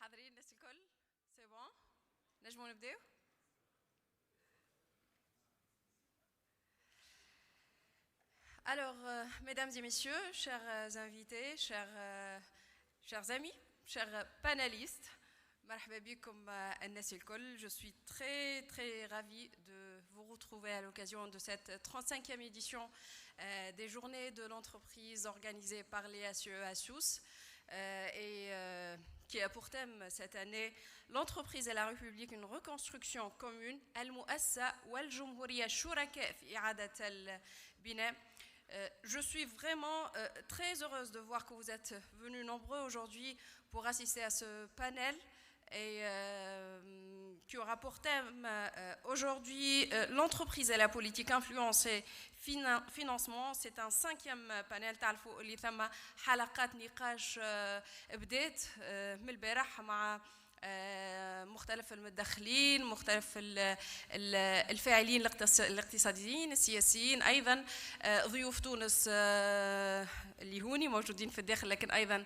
حاضرين الناس الكل سي بون نجموا نبداو. Alors, mesdames et messieurs, chers invités, chers amis, chers panélistes, مرحبا بكم الناس الكل. Je suis très ravie de vous retrouver à l'occasion de cette 35e édition des journées de l'entreprise organisées par les ASUE ASUS et qui a pour thème cette année l'entreprise et la République, une reconstruction commune, المؤسسة والجمهورية الشركاء في إعادة البناء. Je suis vraiment très heureuse de voir que vous êtes venus nombreux aujourd'hui pour assister à ce panel et qui aura pour thème aujourd'hui l'entreprise et la politique, influence et financement. C'est un 5e panel. تعرفوا اللي ثم حلقات نقاش بدات من البارح مع مختلف المتدخلين، مختلف الفاعلين الاقتصاديين السياسيين، أيضا ضيوف تونس اللي هوني موجودين في الداخل لكن أيضا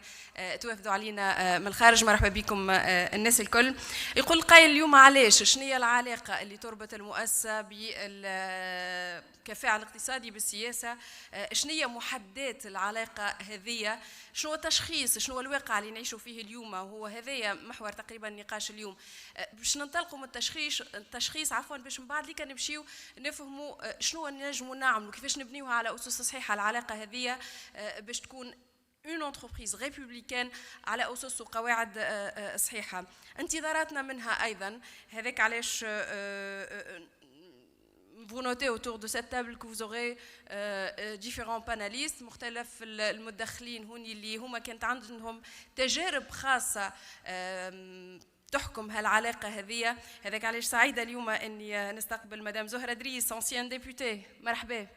توافدوا علينا من الخارج. مرحبا بكم الناس الكل. يقول القائل اليوم علاش شنو هي العلاقة اللي تربط المؤسسة كفاعل اقتصادي بالسياسة، شنو هي محددات العلاقة هذه، شنو التشخيص، شنو الواقع اللي نعيشوا فيه اليوم، وهو هذايا محور تقريبا نقاش اليوم. باش ننطلقوا من التشخيص عفوا باش من بعد ليك نمشيو نفهموا شنو نجموا نعملوا، كيفاش نبنيوها على أسس صحيحة العلاقة هذه باش تكون une entreprise républicaine على أسس وقواعد صحيحة. انتظاراتنا منها أيضا هذاك علاش vous notez autour de cette table que vous aurez différents panélistes مختلف المدخلين هوني اللي هما كانت عندهم تجارب خاصة تحكم هالعلاقة هذه. هذاك علاش سعيدة اليوم أني نستقبل مدام زهرة دريس ancienne députée. مرحبا.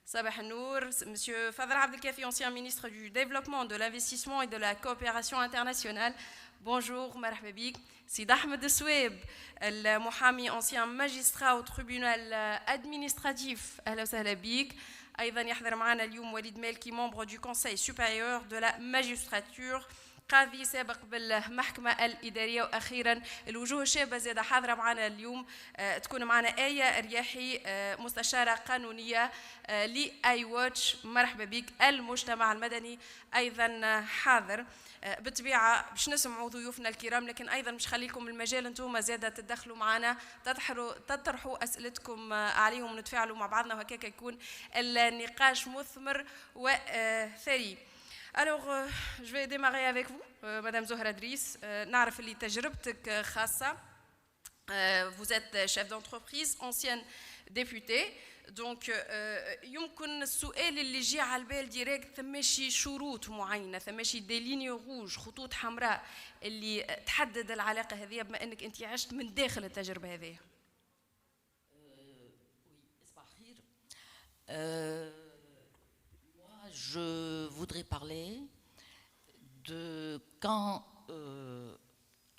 صباح النور. Monsieur Fadel Abdelkafi, ancien ministre du Développement, de l'Investissement et de la Coopération internationale. Bonjour, مرحبا بك. سيد أحمد السويب المحامي ancien magistrat au tribunal administratif. أهلا وسهلا بك. أيضا يحضر معنا اليوم وليد مالكي membre du Conseil supérieur de la magistrature، قاضي سابق بالمحكمة الإدارية. وأخيرا الوجوه الشابة زادة حاضرة معنا اليوم تكون معنا آية الرياحي مستشارة قانونية لآي واتش. مرحبا بك. المجتمع المدني أيضا حاضر. بالطبيعة باش نسمعوا ضيوفنا الكرام لكن أيضا مش خليكم المجال أنتم زادة تدخلوا معنا تطرحوا أسئلتكم عليهم ونتفاعلوا مع بعضنا وهكذا يكون النقاش مثمر وثري. Alors, je vais démarrer avec vous, Madame Zohra Driss. نعرف اللي تجربتك خاصة. Vous êtes chef d'entreprise, ancienne députée. Donc, يمكن السؤال اللي يجي على البال ديريكت ثم شي شروط معينة، ثم شي دي ليني روج، خطوط حمراء اللي تحدد العلاقة هذه بما أنك أنت عشت من داخل التجربة هذه. Je voudrais parler de quand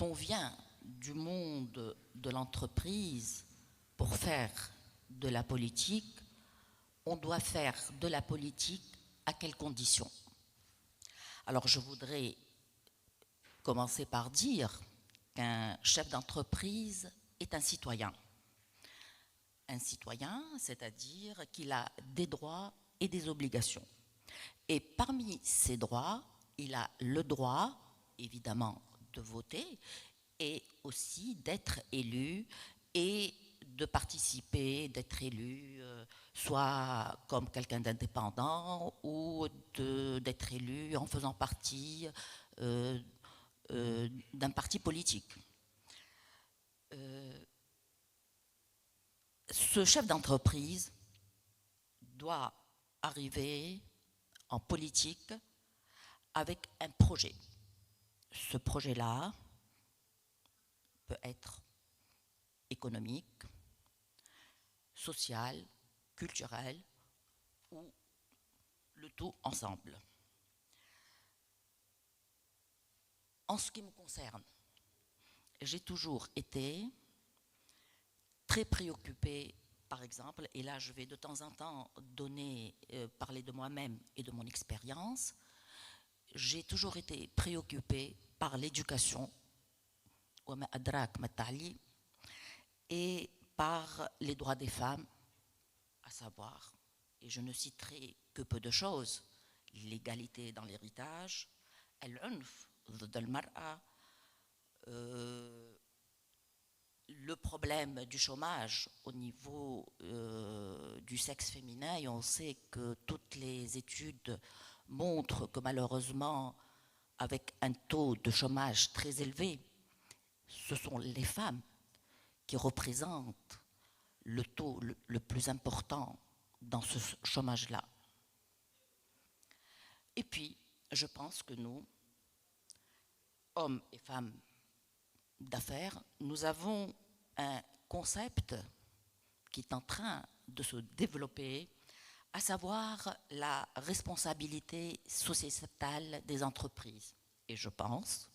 on vient du monde de l'entreprise pour faire de la politique, on doit faire de la politique à quelles conditions? Alors je voudrais commencer par dire qu'un chef d'entreprise est un citoyen. Un citoyen, c'est-à-dire qu'il a des droits et des obligations. Et parmi ces droits, il a le droit, évidemment, de voter et aussi d'être élu et de participer, d'être élu, soit comme quelqu'un d'indépendant ou d'être élu en faisant partie d'un parti politique. Ce chef d'entreprise doit arriver en politique avec un projet. Ce projet-là peut être économique, social, culturel ou le tout ensemble. En ce qui me concerne, j'ai toujours été très préoccupée, par exemple, et là je vais de temps en temps parler de moi-même et de mon expérience, j'ai toujours été préoccupée par l'éducation وما أدراك ما التعليم, et par les droits des femmes, à savoir, et je ne citerai que peu de choses, l'égalité dans l'héritage, العنف ضد المرأة, le problème du chômage au niveau du sexe féminin, et on sait que toutes les études montrent que malheureusement, avec un taux de chômage très élevé, ce sont les femmes qui représentent le taux le plus important dans ce chômage-là. Et puis, je pense que nous, hommes et femmes d'affaires, nous avons un concept qui est en train de se développer, à savoir la responsabilité sociétale des entreprises. Et je pense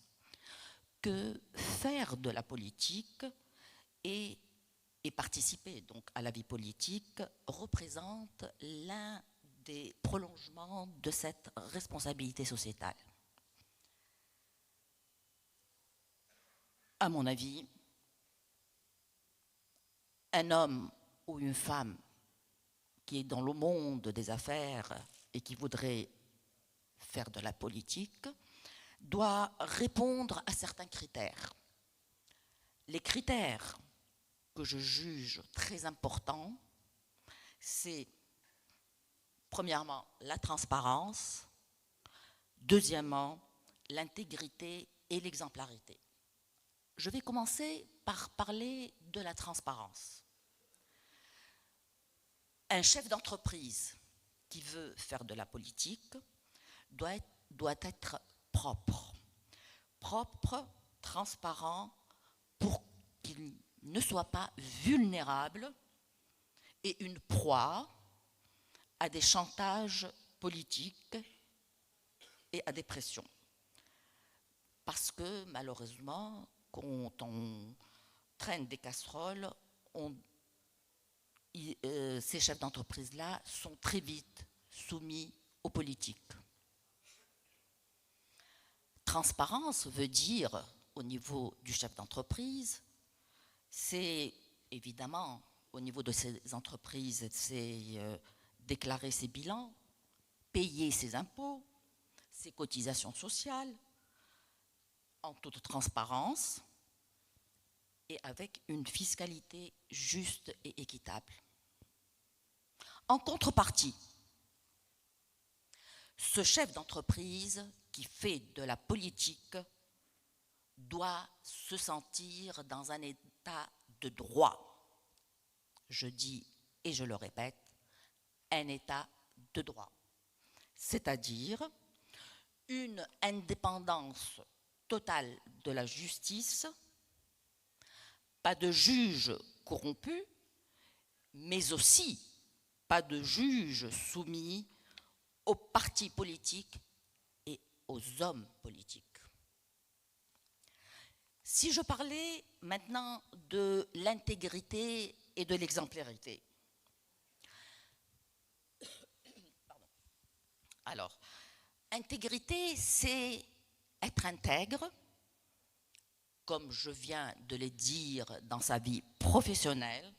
que faire de la politique et participer donc à la vie politique représente l'un des prolongements de cette responsabilité sociétale. À mon avis, un homme ou une femme qui est dans le monde des affaires et qui voudrait faire de la politique doit répondre à certains critères. Les critères que je juge très importants, c'est premièrement la transparence, deuxièmement l'intégrité et l'exemplarité. Je vais commencer par parler de la transparence. Un chef d'entreprise qui veut faire de la politique doit être propre, transparent, pour qu'il ne soit pas vulnérable et une proie à des chantages politiques et à des pressions. Parce que malheureusement, quand on traîne des casseroles, ces chefs d'entreprise-là sont très vite soumis aux politiques. Transparence veut dire, au niveau du chef d'entreprise, c'est évidemment, au niveau de ces entreprises, c'est déclarer ses bilans, payer ses impôts, ses cotisations sociales, en toute transparence et avec une fiscalité juste et équitable. En contrepartie, ce chef d'entreprise qui fait de la politique doit se sentir dans un état de droit. Je dis et je le répète, un état de droit. C'est-à-dire une indépendance totale de la justice, pas de juge corrompu, mais aussi pas de juge soumis aux partis politiques et aux hommes politiques. Si je parlais maintenant de l'intégrité et de l'exemplarité. Alors, intégrité, c'est être intègre, comme je viens de le dire, dans sa vie professionnelle,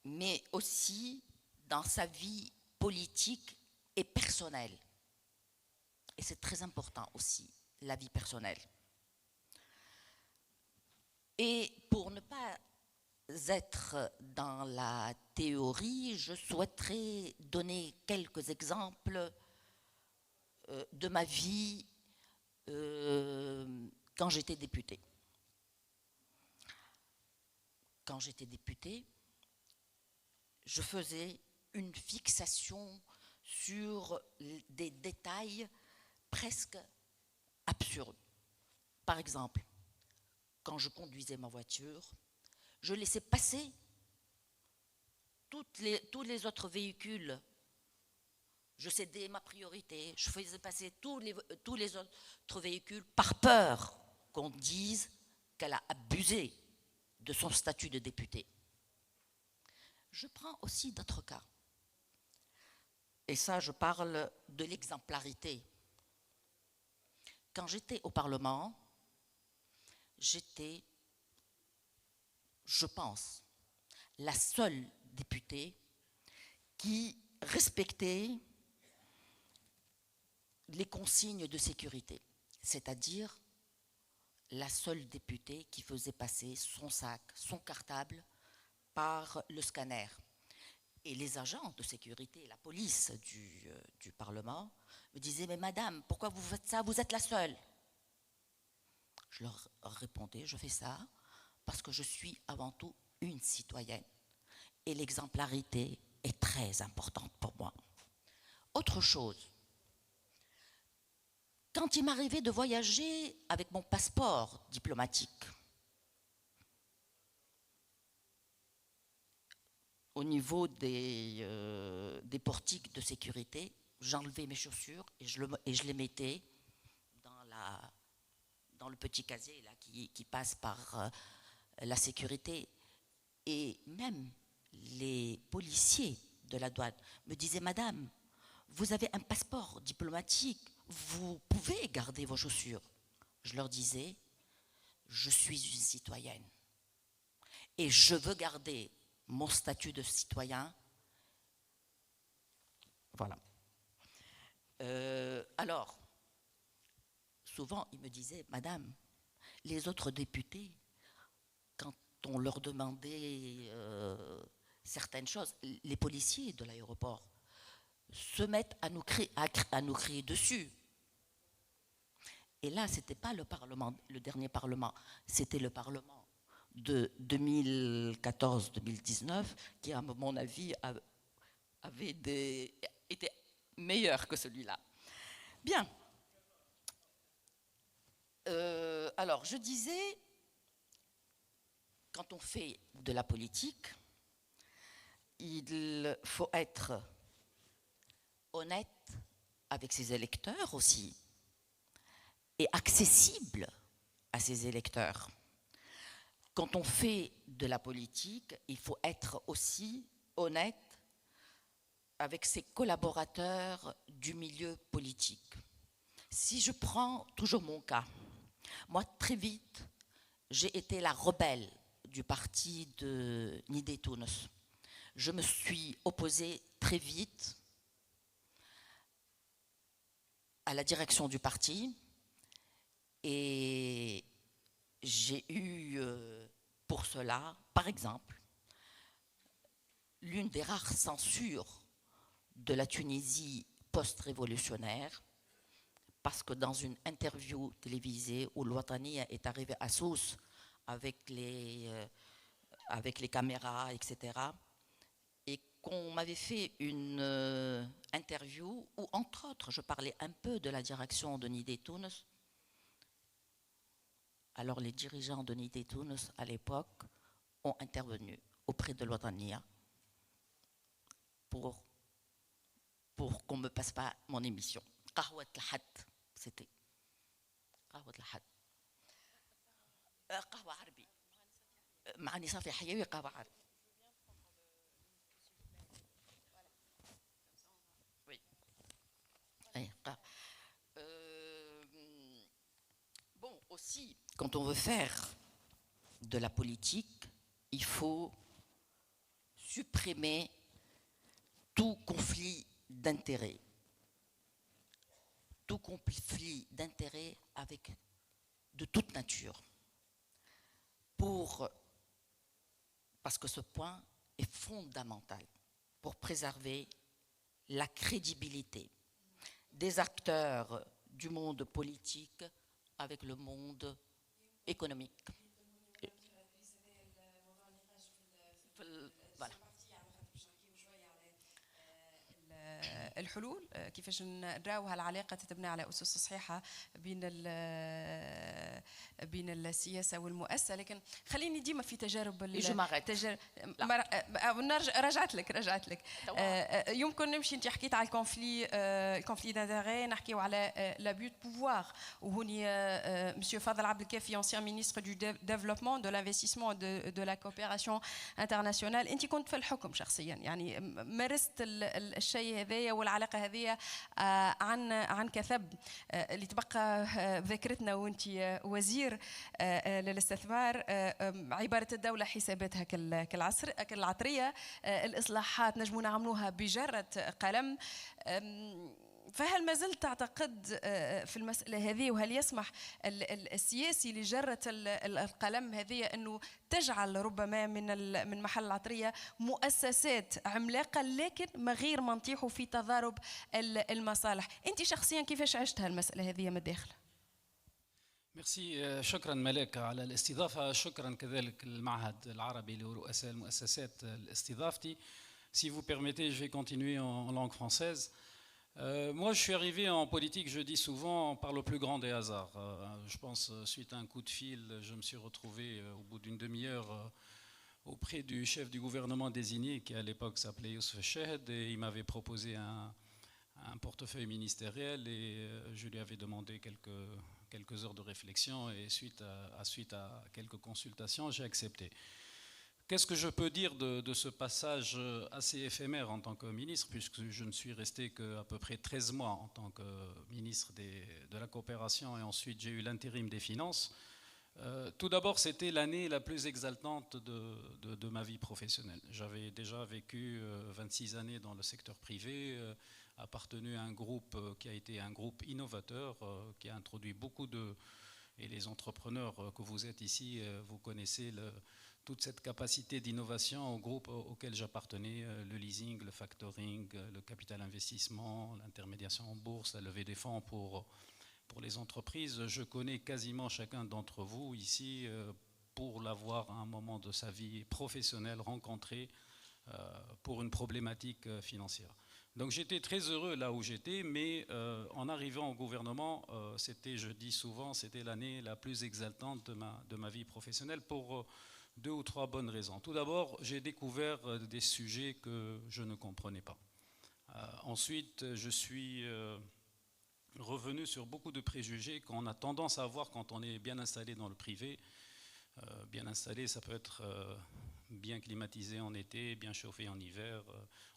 mais aussi dans sa vie politique et personnelle. Et c'est très important aussi, la vie personnelle. Et pour ne pas être dans la théorie, je souhaiterais donner quelques exemples de ma vie quand j'étais députée. Quand j'étais députée, je faisais une fixation sur des détails presque absurdes. Par exemple, quand je conduisais ma voiture, je laissais passer tous les autres véhicules. Je cédais ma priorité, je faisais passer tous les autres véhicules par peur qu'on dise qu'elle a abusé de son statut de députée. Je prends aussi d'autres cas. Et ça, je parle de l'exemplarité. Quand j'étais au Parlement, j'étais, je pense, la seule députée qui respectait les consignes de sécurité, c'est-à-dire la seule députée qui faisait passer son sac, son cartable par le scanner. Et les agents de sécurité, la police du Parlement me disaient « Mais madame, pourquoi vous faites ça? Vous êtes la seule !» Je leur répondais « Je fais ça parce que je suis avant tout une citoyenne. Et l'exemplarité est très importante pour moi. » Autre chose, quand il m'arrivait de voyager avec mon passeport diplomatique, au niveau des portiques de sécurité, j'enlevais mes chaussures et je les mettais dans le petit casier là, qui passe par la sécurité. Et même les policiers de la douane me disaient « Madame, vous avez un passeport diplomatique, vous pouvez garder vos chaussures. » Je leur disais « Je suis une citoyenne et je veux garder mon statut de citoyen. » Voilà. Alors, souvent, ils me disaient « Madame, les autres députés, quand on leur demandait certaines choses, les policiers de l'aéroport se mettent à nous crier dessus. » Et là, ce n'était pas le Parlement, le dernier Parlement, c'était le Parlement de 2014-2019 qui, à mon avis, était meilleur que celui-là. Bien. Alors, je disais, quand on fait de la politique, il faut être honnête avec ses électeurs aussi et accessible à ses électeurs. Quand on fait de la politique, il faut être aussi honnête avec ses collaborateurs du milieu politique. Si je prends toujours mon cas, moi très vite, j'ai été la rebelle du parti de Nidé Tounes. Je me suis opposée très vite à la direction du parti et j'ai eu pour cela, par exemple, l'une des rares censures de la Tunisie post-révolutionnaire, parce que dans une interview télévisée où l'Ouattania est arrivé à Sousse avec les caméras, etc., et qu'on m'avait fait une interview où, entre autres, je parlais un peu de la direction de Nidé Tounes. Alors les dirigeants de Nidé Tounes, à l'époque, ont intervenu auprès de l'Ouattania pour qu'on ne me passe pas mon émission. Qahwat al-Had, c'était. Qahwat al-Had. Qahwa Arbi. Ma'ani Safi Hayawi, Qahwa Arbi. Oui. Bon, aussi, quand on veut faire de la politique, il faut supprimer tout conflit d'intérêts. Tout conflit d'intérêts de toute nature. Parce que ce point est fondamental pour préserver la crédibilité des acteurs du monde politique avec le monde économique. Voilà. الحلول كيفاش نراوها العلاقه تتبنى على اسس صحيحه بين السياسه والمؤسسه، لكن خليني ديما في تجارب رجعت لك يمكن نمشي. انت حكيت على الكونفلي دانتيغي، نحكيو على لابيو دو بوفوار، وهوني مسيو فاضل عبد الكافي ancien ministre du développement de l'investissement de la coopération internationale. انت كنت في الحكم شخصيا، يعني مارست الشيء هذايا والعلاقه هذه عن كثب. اللي تبقى ذاكرتنا وانت وزير للاستثمار عباره الدوله حساباتها كالعطريه، الاصلاحات نجموا نعملوها بجره قلم. فهل ما زلت تعتقد في المسألة هذه، وهل يسمح السياسي لجرة القلم هذه أنه تجعل ربما من محل العطرية مؤسسات عملاقة لكن ما غير ما نطيحوا في تضارب المصالح؟ أنت شخصيا كيفاش عشتها المسألة هذه من الداخل؟ ميرسي، شكرا ملاك على الاستضافة، شكرا كذلك المعهد العربي لرؤساء المؤسسات لاستضافتي. Si vous permettez, je vais continuer en langue française. Moi, je suis arrivé en politique, je dis souvent, par le plus grand des hasards. Je pense, suite à un coup de fil, je me suis retrouvé au bout d'une demi-heure auprès du chef du gouvernement désigné, qui à l'époque s'appelait Youssef Chahed, et il m'avait proposé un portefeuille ministériel, et je lui avais demandé quelques heures de réflexion, et suite à quelques consultations, j'ai accepté. Qu'est-ce que je peux dire de ce passage assez éphémère en tant que ministre, puisque je ne suis resté qu'à peu près 13 mois en tant que ministre de la coopération, et ensuite j'ai eu l'intérim des finances. Tout d'abord, c'était l'année la plus exaltante de ma vie professionnelle. J'avais déjà vécu 26 années dans le secteur privé, appartenu à un groupe qui a été un groupe innovateur, qui a introduit beaucoup de... Et les entrepreneurs que vous êtes ici, vous connaissez toute cette capacité d'innovation au groupe auquel j'appartenais, le leasing, le factoring, le capital investissement, l'intermédiation en bourse, la levée des fonds pour les entreprises. Je connais quasiment chacun d'entre vous ici pour l'avoir à un moment de sa vie professionnelle rencontré pour une problématique financière. Donc j'étais très heureux là où j'étais, mais en arrivant au gouvernement, c'était, je dis souvent, c'était l'année la plus exaltante de ma vie professionnelle pour 2 ou 3 bonnes raisons. Tout d'abord, j'ai découvert des sujets que je ne comprenais pas. Ensuite, je suis revenu sur beaucoup de préjugés qu'on a tendance à avoir quand on est bien installé dans le privé. Bien installé, ça peut être bien climatisé en été, bien chauffé en hiver.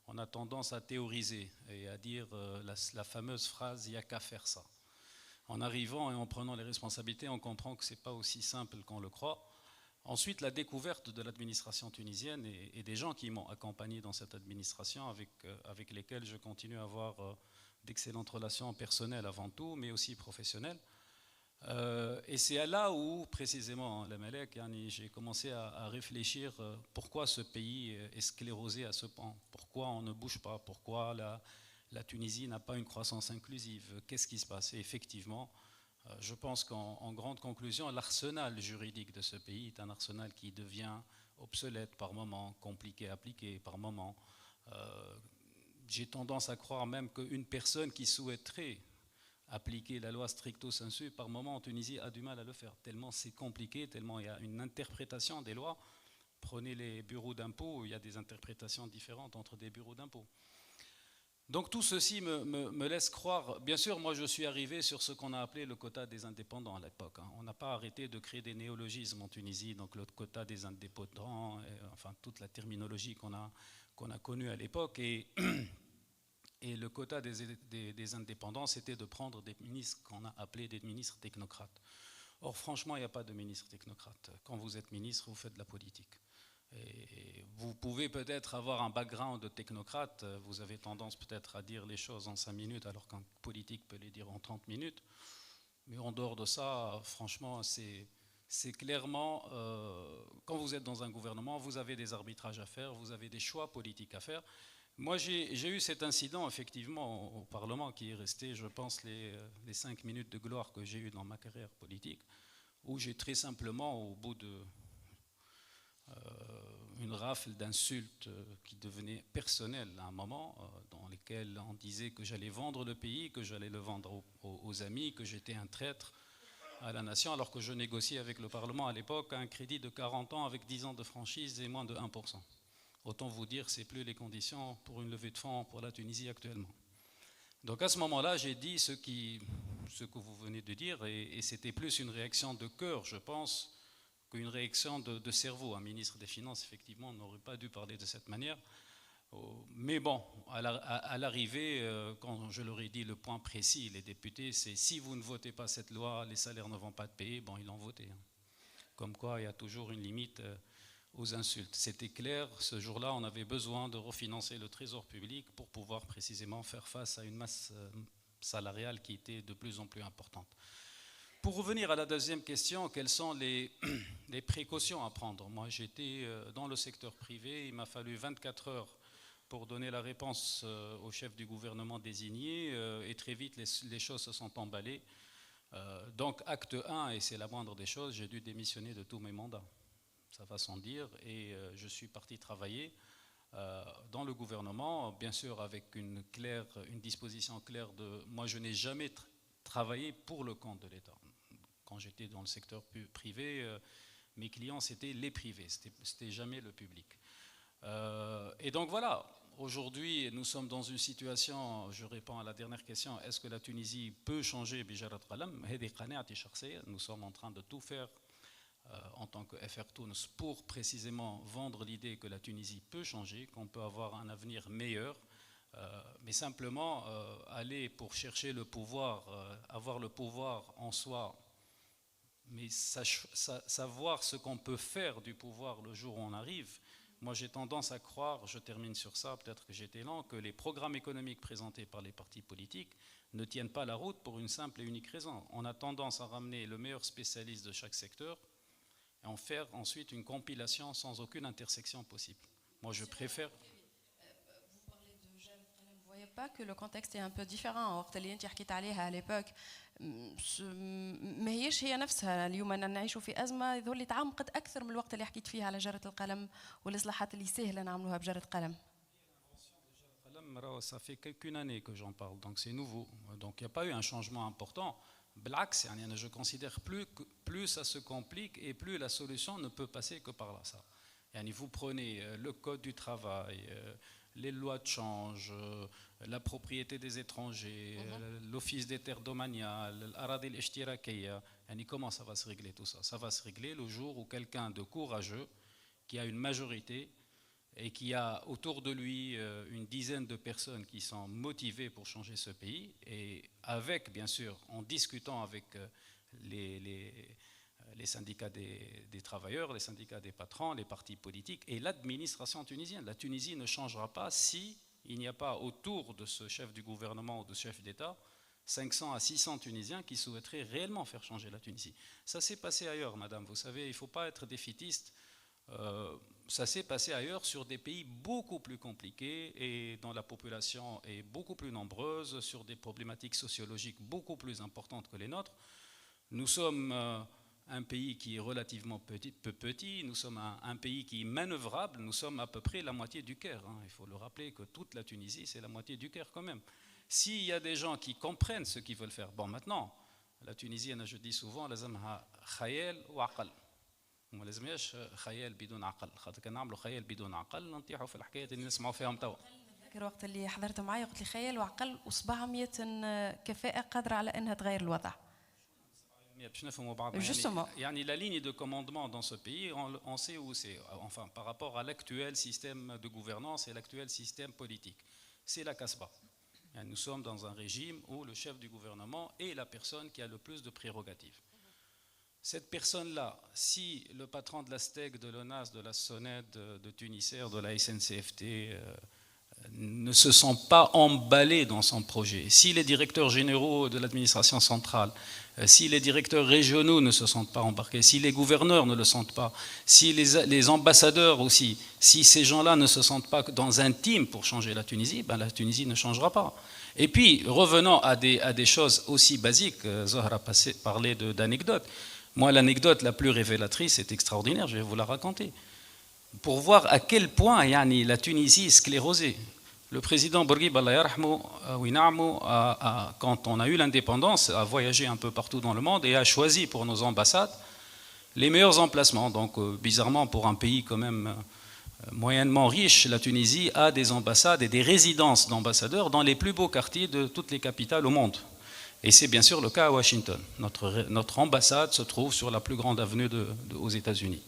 On a tendance à théoriser et à dire la fameuse phrase « il n'y a qu'à faire ça ». En arrivant et en prenant les responsabilités, on comprend que ce n'est pas aussi simple qu'on le croit. Ensuite, la découverte de l'administration tunisienne et des gens qui m'ont accompagné dans cette administration, avec lesquels je continue à avoir d'excellentes relations personnelles avant tout, mais aussi professionnelles. Et c'est là où, précisément, la Malek, j'ai commencé à réfléchir pourquoi ce pays est sclérosé à ce point, pourquoi on ne bouge pas, pourquoi la Tunisie n'a pas une croissance inclusive, qu'est-ce qui se passe. Et effectivement, je pense qu'en grande conclusion, l'arsenal juridique de ce pays est un arsenal qui devient obsolète par moments, compliqué à appliquer par moments. J'ai tendance à croire même qu'une personne qui souhaiterait appliquer la loi stricto sensu, par moment en Tunisie, a du mal à le faire, tellement c'est compliqué, tellement il y a une interprétation des lois. Prenez les bureaux d'impôts, il y a des interprétations différentes entre des bureaux d'impôts. Donc tout ceci me laisse croire, bien sûr, moi je suis arrivé sur ce qu'on a appelé le quota des indépendants à l'époque. On n'a pas arrêté de créer des néologismes en Tunisie, donc le quota des indépendants, enfin toute la terminologie qu'on a connue à l'époque. Et le quota des indépendants, c'était de prendre des ministres qu'on a appelés des ministres technocrates. Or, franchement, il n'y a pas de ministre technocrate. Quand vous êtes ministre, vous faites de la politique. Et vous pouvez peut-être avoir un background de technocrate, vous avez tendance peut-être à dire les choses en 5 minutes, alors qu'un politique peut les dire en 30 minutes. Mais en dehors de ça, franchement, c'est clairement, quand vous êtes dans un gouvernement, vous avez des arbitrages à faire, vous avez des choix politiques à faire. Moi, j'ai eu cet incident, effectivement, au Parlement, qui est resté, je pense, les 5 minutes de gloire que j'ai eues dans ma carrière politique, où j'ai très simplement, au bout de une rafle d'insultes qui devenait personnelle à un moment, dans lesquelles on disait que j'allais vendre le pays, que j'allais le vendre aux amis, que j'étais un traître à la nation, alors que je négociais avec le Parlement à l'époque un crédit de 40 ans avec 10 ans de franchise et moins de 1%. Autant vous dire, ce n'est plus les conditions pour une levée de fonds pour la Tunisie actuellement. Donc à ce moment-là, j'ai dit ce que vous venez de dire, et c'était plus une réaction de cœur, je pense, qu'une réaction de cerveau. Un ministre des Finances, effectivement, n'aurait pas dû parler de cette manière. Mais bon, à l'arrivée, quand je leur ai dit le point précis, les députés, c'est si vous ne votez pas cette loi, les salaires ne vont pas être payés, bon, ils l'ont voté. Comme quoi, il y a toujours une limite aux insultes. C'était clair, ce jour-là, on avait besoin de refinancer le trésor public pour pouvoir précisément faire face à une masse salariale qui était de plus en plus importante. Pour revenir à la deuxième question, quelles sont les précautions à prendre? Moi, j'étais dans le secteur privé, il m'a fallu 24 heures pour donner la réponse au chef du gouvernement désigné, et très vite, les choses se sont emballées. Donc, acte 1, et c'est la moindre des choses, j'ai dû démissionner de tous mes mandats. Ça va sans dire, et je suis parti travailler dans le gouvernement, bien sûr avec une disposition claire de... Moi, je n'ai jamais travaillé pour le compte de l'État. Quand j'étais dans le secteur privé, mes clients, c'était les privés, c'était jamais le public. Et donc voilà, aujourd'hui, nous sommes dans une situation, je réponds à la dernière question, est-ce que la Tunisie peut changer? Nous sommes en train de tout faire en tant que FR Tunis pour précisément vendre l'idée que la Tunisie peut changer, qu'on peut avoir un avenir meilleur, mais simplement aller pour chercher le pouvoir, avoir le pouvoir en soi, mais savoir ce qu'on peut faire du pouvoir le jour où on arrive. Moi, j'ai tendance à croire, je termine sur ça, peut-être que j'étais lent, que les programmes économiques présentés par les partis politiques ne tiennent pas la route pour une simple et unique raison. On a tendance à ramener le meilleur spécialiste de chaque secteur et en faire ensuite une compilation sans aucune intersection possible. Moi, je préfère... Vous parlez de Jeanne Qalem, vous ne voyez pas que le contexte est un peu différent وقت اللي انت حكيت عليها à l'époque ما هيش هي نفسها اليوم أننا نعيش في أزمة يظهر لي تعمقت أكثر من الوقت اللي حكيت فيها على جرة القلم والإصلاحات اللي سهلة نعملوها بجرة قلم. Ça fait qu'une année que j'en parle, donc c'est nouveau. Donc il n'y a pas eu un changement important. Blax, je considère plus ça se complique et plus la solution ne peut passer que par là. Ça. Vous prenez le code du travail, les lois de change, la propriété des étrangers, l'office des terres domaniales, l'Arad el-Ishtirakiya. Comment ça va se régler tout ça? Ça va se régler le jour où quelqu'un de courageux, qui a une majorité et qui a autour de lui une dizaine de personnes qui sont motivées pour changer ce pays, et avec, bien sûr, en discutant avec les syndicats des travailleurs, les syndicats des patrons, les partis politiques et l'administration tunisienne. La Tunisie ne changera pas si il n'y a pas autour de ce chef du gouvernement ou de ce chef d'État 500 à 600 Tunisiens qui souhaiteraient réellement faire changer la Tunisie. Ça s'est passé ailleurs, madame, vous savez, il ne faut pas être défaitiste. Ça s'est passé ailleurs sur des pays beaucoup plus compliqués et dont la population est beaucoup plus nombreuse, sur des problématiques sociologiques beaucoup plus importantes que les nôtres. Nous sommes un pays qui est relativement petit, nous sommes un pays qui est manœuvrable, nous sommes à peu près la moitié du Caire. Il faut le rappeler que toute la Tunisie, c'est la moitié du Caire quand même. S'il y a des gens qui comprennent ce qu'ils veulent faire, bon maintenant, la Tunisie, je dis souvent, لازمها خيال وعقل. وما لازمهاش خيال بدون عقل، خاطر كان نعملوا خيال بدون عقل نطيحوا في الحكايات اللي نسمعوا فيهم توا. فاكر وقت اللي حضرت معايا قلت لي خيال وعقل و700 كفاءة قادرة على انها تغير الوضع. باش نفهموا بعضنا. يعني la ligne de commandement dans ce pays, on sait où c'est. Enfin, par rapport à l'actuel système de gouvernance et l'actuel système politique, c'est la Kasbah. Nous sommes dans un régime où le chef du gouvernement est la personne qui a le plus de prérogatives. Cette personne-là, si le patron de la STEC, de l'ONAS, de la SONED, de Tunisair, de la SNCFT ne se sont pas emballés dans son projet, si les directeurs généraux de l'administration centrale, si les directeurs régionaux ne se sentent pas embarqués, si les gouverneurs ne le sentent pas, si les ambassadeurs aussi, si ces gens-là ne se sentent pas dans un team pour changer la Tunisie, ben la Tunisie ne changera pas. Et puis, revenons à des choses aussi basiques, Zohra parlait d'anecdotes. Moi, l'anecdote la plus révélatrice est extraordinaire, je vais vous la raconter. Pour voir à quel point la Tunisie est sclérosée. Le président Bourguiba, quand on a eu l'indépendance, a voyagé un peu partout dans le monde et a choisi pour nos ambassades les meilleurs emplacements. Donc, bizarrement, pour un pays quand même moyennement riche, la Tunisie a des ambassades et des résidences d'ambassadeurs dans les plus beaux quartiers de toutes les capitales au monde. Et c'est bien sûr le cas à Washington. Notre ambassade se trouve sur la plus grande avenue aux États-Unis.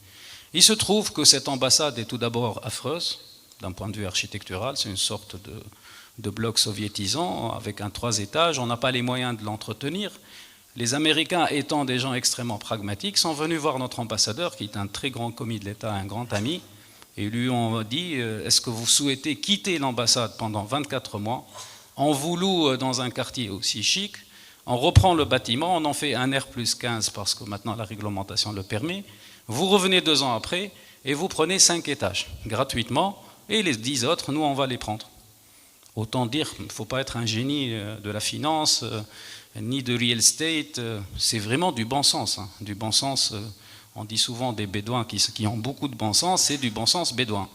Il se trouve que cette ambassade est tout d'abord affreuse, d'un point de vue architectural. C'est une sorte de bloc soviétisant avec un 3 étages. On n'a pas les moyens de l'entretenir. Les Américains, étant des gens extrêmement pragmatiques, sont venus voir notre ambassadeur, qui est un très grand commis de l'État, un grand ami, et lui ont dit « Est-ce que vous souhaitez quitter l'ambassade pendant 24 mois ? On vous loue dans un quartier aussi chic, on reprend le bâtiment, on en fait un R+15 parce que maintenant la réglementation le permet. Vous revenez 2 ans après et vous prenez 5 étages gratuitement, et les 10 autres, nous, on va les prendre. » Autant dire qu'il ne faut pas être un génie de la finance, ni de real estate, c'est vraiment du bon sens. Du bon sens, on dit souvent des bédouins qui ont beaucoup de bon sens, c'est du bon sens bédouin.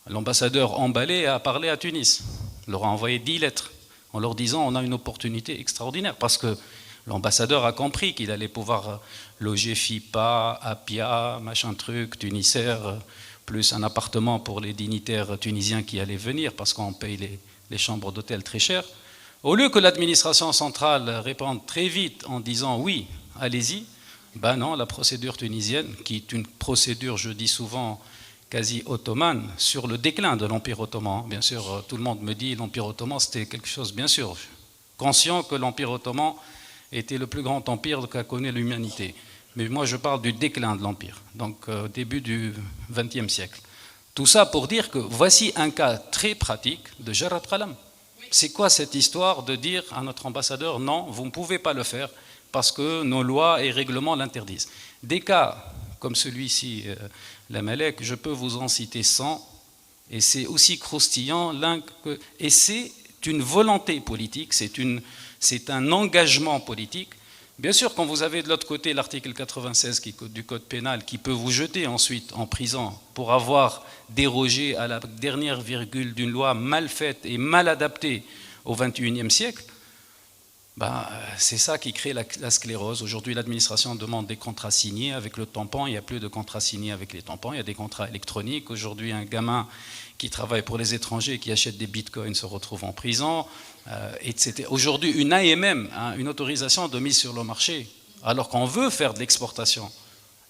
L'ambassadeur emballé a parlé à Tunis, leur a envoyé 10 lettres en leur disant on a une opportunité extraordinaire, parce que l'ambassadeur a compris qu'il allait pouvoir loger FIPA, APIA, machin truc, Tunisair, plus un appartement pour les dignitaires tunisiens qui allaient venir, parce qu'on paye les chambres d'hôtel très chères. Au lieu que l'administration centrale réponde très vite en disant oui, allez-y, ben non, la procédure tunisienne, qui est une procédure, je dis souvent, quasi ottomane, sur le déclin de l'Empire ottoman. Bien sûr, tout le monde me dit l'Empire ottoman, c'était quelque chose, bien sûr, conscient que l'Empire ottoman était le plus grand empire qu'a connu l'humanité. Mais moi, je parle du déclin de l'Empire, donc début du XXe siècle. Tout ça pour dire que voici un cas très pratique de Jarrat Qalam. C'est quoi cette histoire de dire à notre ambassadeur non, vous ne pouvez pas le faire parce que nos lois et règlements l'interdisent. Des cas comme celui-ci, la Malek, je peux vous en citer 100, et c'est aussi croustillant, et c'est une volonté politique, c'est un engagement politique. Bien sûr, quand vous avez de l'autre côté l'article 96 du Code pénal qui peut vous jeter ensuite en prison pour avoir dérogé à la dernière virgule d'une loi mal faite et mal adaptée au XXIe siècle, ben, c'est ça qui crée la sclérose. Aujourd'hui, l'administration demande des contrats signés avec le tampon. Il n'y a plus de contrats signés avec les tampons, il y a des contrats électroniques. Aujourd'hui, un gamin qui travaille pour les étrangers, qui achète des bitcoins, se retrouve en prison. Etc. Aujourd'hui, une AMM, une autorisation de mise sur le marché, alors qu'on veut faire de l'exportation.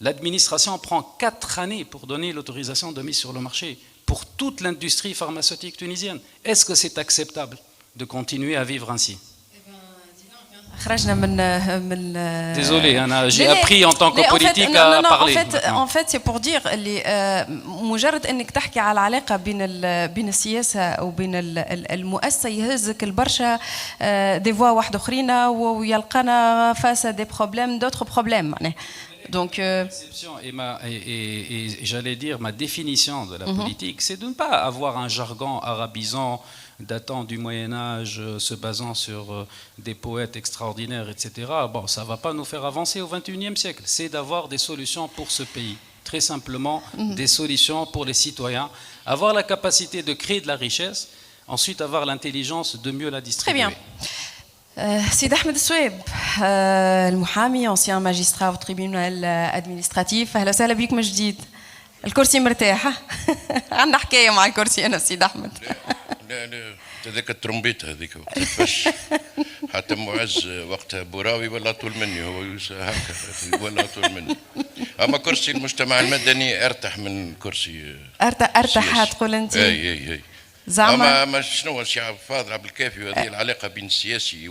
L'administration prend 4 années pour donner l'autorisation de mise sur le marché pour toute l'industrie pharmaceutique tunisienne. Est-ce que c'est acceptable de continuer à vivre ainsi ? Désolé, j'ai appris en tant que politique à parler. En fait, c'est pour dire اللي مجرد انك تحكي على العلاقه بين السياسه وبين المؤسسه يهزك البرشا دي فوا واحد اخرين ويلقانا فاس دي بروبليم دوتر بروبليم معناها. Donc, et j'allais dire ma définition de la politique, c'est de ne pas avoir un jargon arabisant datant du Moyen-Âge, se basant sur des poètes extraordinaires, etc. Bon, ça ne va pas nous faire avancer au XXIe siècle. C'est d'avoir des solutions pour ce pays. Très simplement, des solutions pour les citoyens. Avoir la capacité de créer de la richesse, ensuite avoir l'intelligence de mieux la distribuer. Très bien. سيد أحمد السويب المحامي ancien magistrat au tribunal administratif. أهلا وسهلا بيك من جديد. الكرسي مرتاح. عندنا حكاية مع الكرسي أنا سيد أحمد. لا هذاك الترومبيت هذيك وقت الفش حتى معز وقتها بوراوي ولا طول مني هو هكا ولا طول مني. اما كرسي المجتمع المدني ارتاح من كرسي ارتاح تقول انت. اي زعما اما شنو الشيخ فاضل عبد الكافي وهذه العلاقه بين السياسي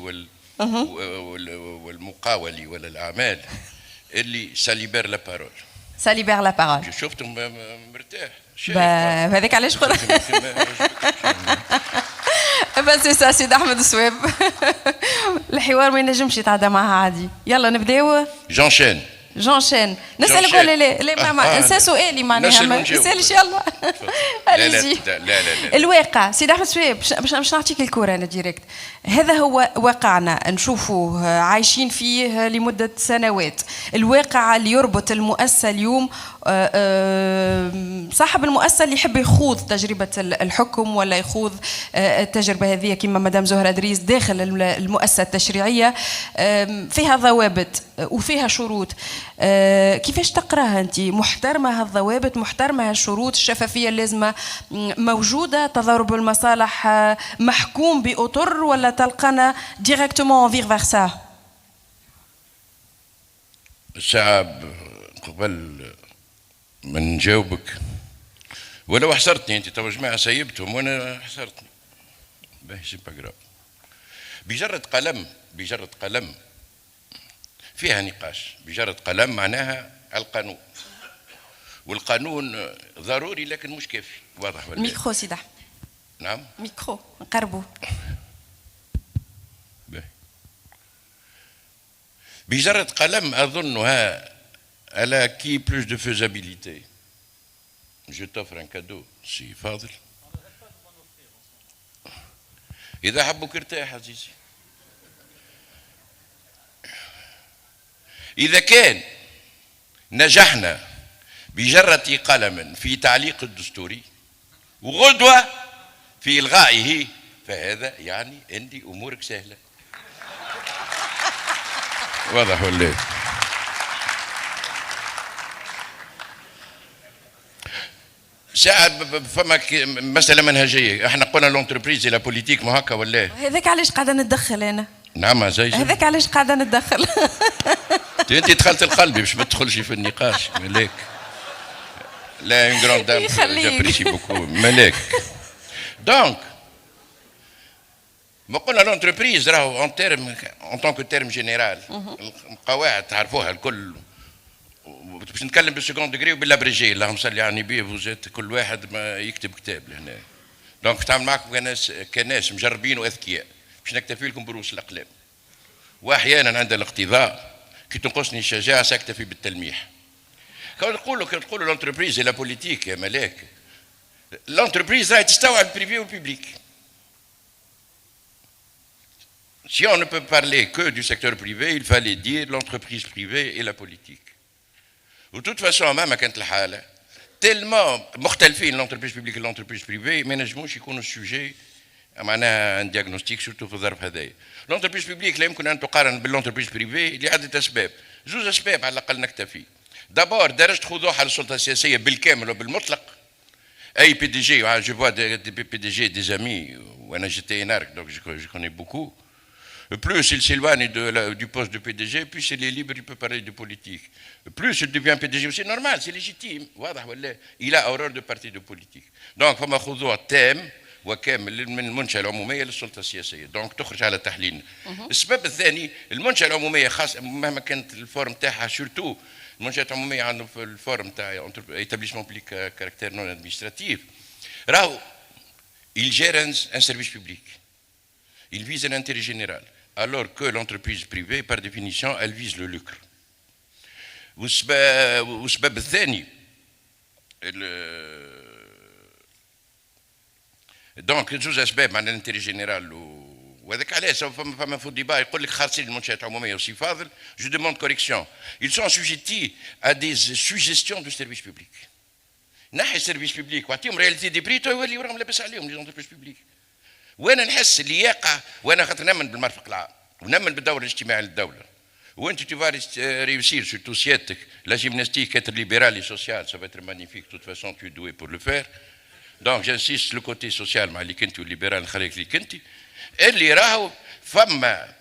والمقاولي ولا الاعمال اللي ساليبير لا بارول. ساليبير لا بارول. شفته مرتاح. هذاك علاش بس سي سيد احمد السويب الحوار ما ينجمش يتعدى معها عادي. يلا نبداو. جونشين نسألك ولا لا نسأل سؤالي معناها ما نسألش يلا. لا الواقع سيد احمد السويب باش نعطيك الكورة انا ديريكت. هذا هو واقعنا نشوفوه عايشين فيه لمدة سنوات. الواقع اللي يربط المؤسسة اليوم صاحب المؤسسة اللي يحب يخوض تجربة الحكم ولا يخوض التجربة هذه كما مدام زهرة إدريس داخل المؤسسة التشريعية فيها ضوابط وفيها شروط. كيفاش تقراها أنت؟ محترمة هالضوابط، محترمة هالشروط، الشفافية اللازمة موجودة، تضارب المصالح محكوم بأطر ولا تلقانا ديريكتومون فيغ فيغ سا؟ الشعب قبل من نجاوبك ولو حصرتني انت تو جماعه سيبتهم وانا حصرتني باهي سي با جراف. بجرد قلم فيها نقاش. بجرد قلم معناها القانون، والقانون ضروري لكن مش كافي. واضح ولا؟ ميكرو سيدي أحمد. نعم ميكرو نقربوا. بجرد قلم أظنها elle a acquis plus de faisabilité. Je t'offre un cadeau سي فاضل. إذا حبك ارتاح عزيزي. إذا كان نجحنا بجرة قلم في تعليق الدستوري وغدوة في إلغائه فهذا يعني عندي أمورك سهلة. واضح ولا؟ ساعة فما مسألة منهجية. احنا قلنا لونتربريز لا بوليتيك ما هكا ولا؟ هذاك علاش قاعدة نتدخل أنا. نعم زي هذاك علاش قاعدة نتدخل. انت دخلت القلبي باش ما تدخلش في النقاش. ملاك لا اون جراند دام جابريسي بوكو ملاك. دونك ما قلنا لونتربريز راهو اون تيرم اون طونك تيرم جينيرال القواعد تعرفوها الكل. باش نتكلم بالسكوند ديجري وبالابريجي اللهم صل على النبي. وزيت كل واحد ما يكتب كتاب لهنا. دونك باش نتعامل معكم كناس مجربين واذكياء باش نكتفي لكم برؤوس الاقلام. واحيانا عند الاقتضاء كي تنقصني الشجاعه ساكتفي بالتلميح. كي تقولوا لونتربريز لا بوليتيك يا ملاك، l'entreprise راهي تستوعب البريفي والبيبليك. Si on ne peut parler que du secteur privé, il fallait dire l'entreprise privée et la politique. De toute façon مهما كانت الحالة تلمون مختلفين l'entreprise publique et l'entreprise privée ما ينجموش يكونوا السوجي معناها ان دياغنوستيك سورتو في الظرف هذايا. l'entreprise publique لا يمكن ان تقارن باللونتربريز بريفي لعدة اسباب. زوج اسباب على الاقل نكتفي. دابور درجة خضوعها للسلطة السياسية بالكامل وبالمطلق. اي بي دي جي جو فوا دي بي دي جي دي زامي وانا جيتي انارك دونك جو كوني بوكو. Plus il s'éloigne du poste de PDG, plus il est libre, il peut parler de politique. Plus il devient PDG, c'est normal, c'est légitime. Il a horreur de parti de politique. Donc, فما خضوع تام وكامل من المنشأة العمومية للسلطة السياسية. دونك تخرج على تحليلنا. السبب الثاني المنشأة العمومية خاصة مهما كانت الفورم تاعها سورتو المنشأة العمومية عنده في الفورم تاع établissement public à caractère non administratif. راهو il gère un service public. Il vise un intérêt général. Alors que l'entreprise privée, par définition, elle vise le lucre. والسبب الثاني دونك زوج اسباب عن الانتري جينيرال وهذاك علاش فما في الديبا يقول لك خالصين المنشات العموميه وسي فاضل. جو دوموند كوريكسيون. Ils sont assujettis à des suggestions de service public. نحي السيرفيس بيبليك واعطيهم رياليتي دي بريتو يولي وراهم لاباس عليهم لي زونتربريز بيبليك. وانا نحس اللي يقع وانا خاطر نامن بالمرفق العام ونامن بالدور الاجتماعي للدوله. وانت tu vas réussir surtout سيادتك la gymnastique être libéral et social ça va être magnifique. De toute façon tu es doué pour le faire. Donc j'insiste le côté social مع اللي كنت والليبرال نخليك اللي كنت اللي راهو فما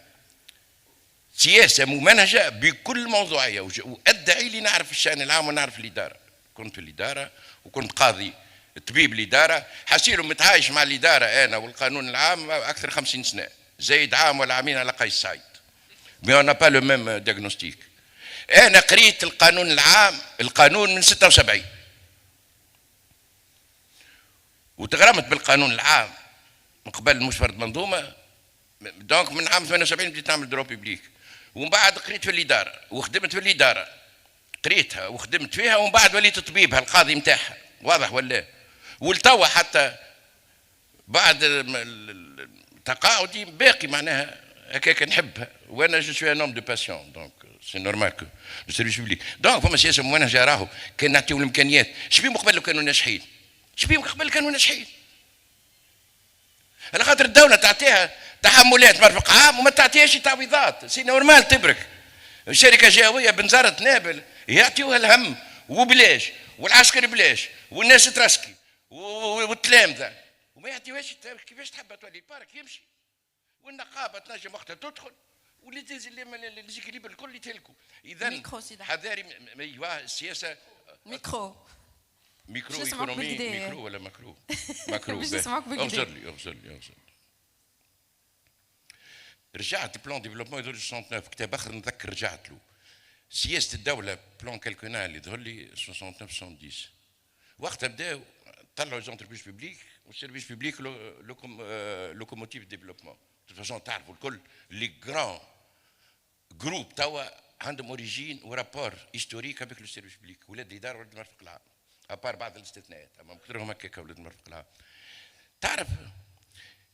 سياسه ممنهجه بكل موضوعيه. وادعي لي نعرف الشان العام ونعرف الاداره. كنت في الاداره وكنت قاضي طبيب الإدارة. حسير متعايش مع الإدارة أنا والقانون العام أكثر 50 سنة زايد عام ولا عامين على قيس سعيد. Mais on n'a pas le même diagnostic. أنا قريت القانون العام القانون من 76 وتغرمت بالقانون العام من قبل مش فرد منظومة. دونك من عام 78 بديت نعمل درو بيبليك ومن بعد قريت في الإدارة وخدمت في الإدارة. قريتها وخدمت فيها ومن بعد وليت طبيبها القاضي متاعها. واضح ولا؟ والتوا حتى بعد تقاعدي باقي معناها هكاك نحبها. وانا جو سوي ان اوم دو باسيون دونك سي نورمال كو لو سيرفيس بيبليك. دونك فما سياسه ممنهجه راهو كان نعطيو الامكانيات. شبيهم قبل لو كانوا ناجحين؟ شبيهم قبل كانوا ناجحين؟ على خاطر الدوله تعطيها تحملات مرفق عام وما تعطيهاش تعويضات. سي نورمال تبرك. الشركه جهويه بنزاره نابل يعطيوها الهم وبلاش والعسكري بلاش والناس ترسكي والتلامذه وما يعطيوهاش. كيفاش تحب تولي بارك يمشي والنقابه تنجم وقتها تدخل والزيكليبر الكل يتهلكوا. اذا حذاري السياسه. ميكرو ميكرو ايكونومي، ميكرو ولا ماكرو؟ ماكرو. باش نسمعوك بالكدا. اغزر لي. رجعت بلان ديفلوبمون يظهر لي 69 كتاب اخر نذكر رجعت له. سياسه الدوله بلان كالكونال اللي يظهر لي 69 70. وقتها بداو طلعوا زونتربريز بيبليك والسيرفيس بيبليك لوكوموتيف ديفلوبمون. دو فاسون تعرفوا الكل لي غران جروب توا عندهم اوريجين ورابور هيستوريك افيك لو سيرفيس بيبليك، ولاد الاداره ولاد المرفق العام، ابار بعض الاستثناءات، اما كثرهم هكاك ولاد المرفق العام. تعرف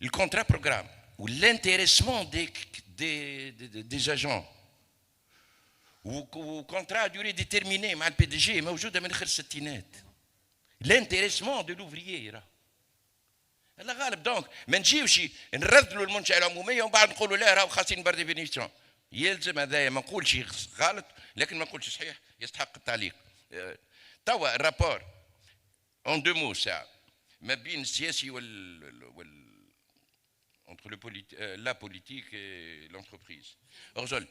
الكونترا بروغرام والانتيريسمون دي اجون وكونترا دوري ديتيرميني مع البي دي جي موجوده من اخر الستينات. الانتيريسمون دو لوفريي راه الله غالب. دونك ما نجيوش نرذلوا المنشاه العموميه ومن بعد نقولوا لا راهو خاصين بار ديفينيسيون. يلزم هذايا ما نقولش غلط لكن ما نقولش صحيح، يستحق التعليق. توا الرابور اون دو مو ساعه ما بين السياسي entre la politique et l'entreprise. Orjol,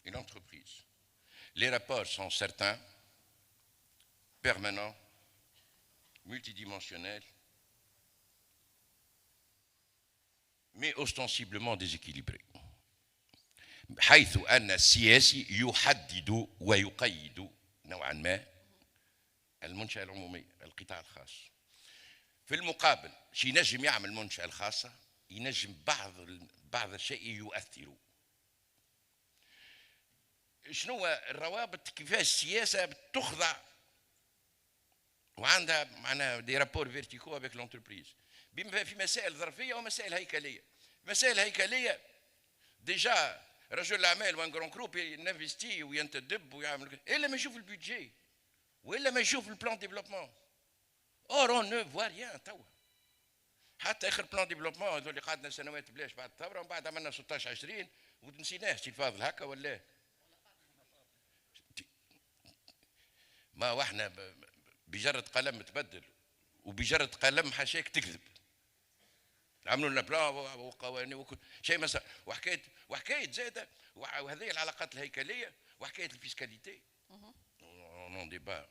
et l'entreprise. Les rapports sont certains, permanents, multidimensionnels, mais ostensiblement déséquilibrés. حيث أن السياسي يحدد ويقيد نوعا ما المنشأة العمومية، القطاع الخاص. في المقابل شي ينجم يعمل المنشأة الخاصة، ينجم بعض الشيء يؤثر. شنو الروابط كيفاش السياسة تخضع وعندها معناها دي رابور فيرتيكو افيك لونتربريز بما في مسائل ظرفية ومسائل هيكلية. مسائل هيكلية ديجا رجل الأعمال وان جرون كروب ينفستي وينتدب ويعمل إلا ما يشوف البيدجي وإلا ما يشوف البلان ديفلوبمون. اور اون نو فوا ريان توا. حتى اخر بلان ديفلوبمون هذول اللي قعدنا سنوات بلاش بعد الثوره ومن بعد عملنا 16 20 ونسيناه سي الفاضل هكا ولا ما واحنا بجرد قلم تبدل وبجرد قلم حاشاك تكذب. عملوا لنا بلان وقوانين وكل شيء مسا وحكايه زاده وهذه العلاقات الهيكليه وحكايه الفيسكاليتي نون ديبا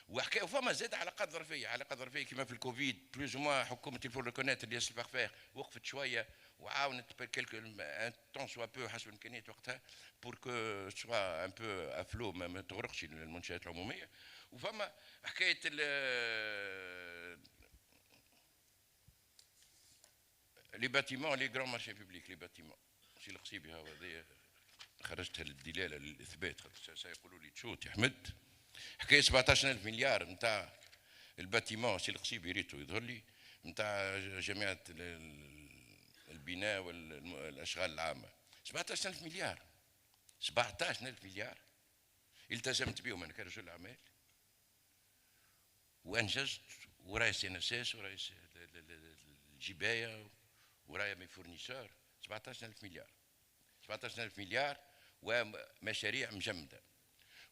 وحكايه فما زاد علاقات ظرفيه كما في الكوفيد بلوز موا حكومه الفور ريكونيتر اللي ياسر بارفير وقفت شويه وعاونت كيلكو ان طون سوا بو حسب الامكانيات وقتها بور كو سوا ان بو افلو ما تغرقش المنشات العموميه. وفما حكايه لي باتيمون لي غران مارشي بوبليك لي باتيمون سي القصيبي هذه خرجتها للدلاله للاثبات سيقولوا لي تشوت يا احمد. حكايه 17000 مليار نتاع الباتيمون سي القصيبي ريتو يظهر لي نتاع جامعه البناء والاشغال العامه 17000 مليار 17000 مليار التزمت بهم انا كرجل اعمال وانجزت وراي سي ان اس اس وراي الجبايه وراي مي فورنيسور 17000 مليار 17000 مليار ومشاريع مجمده.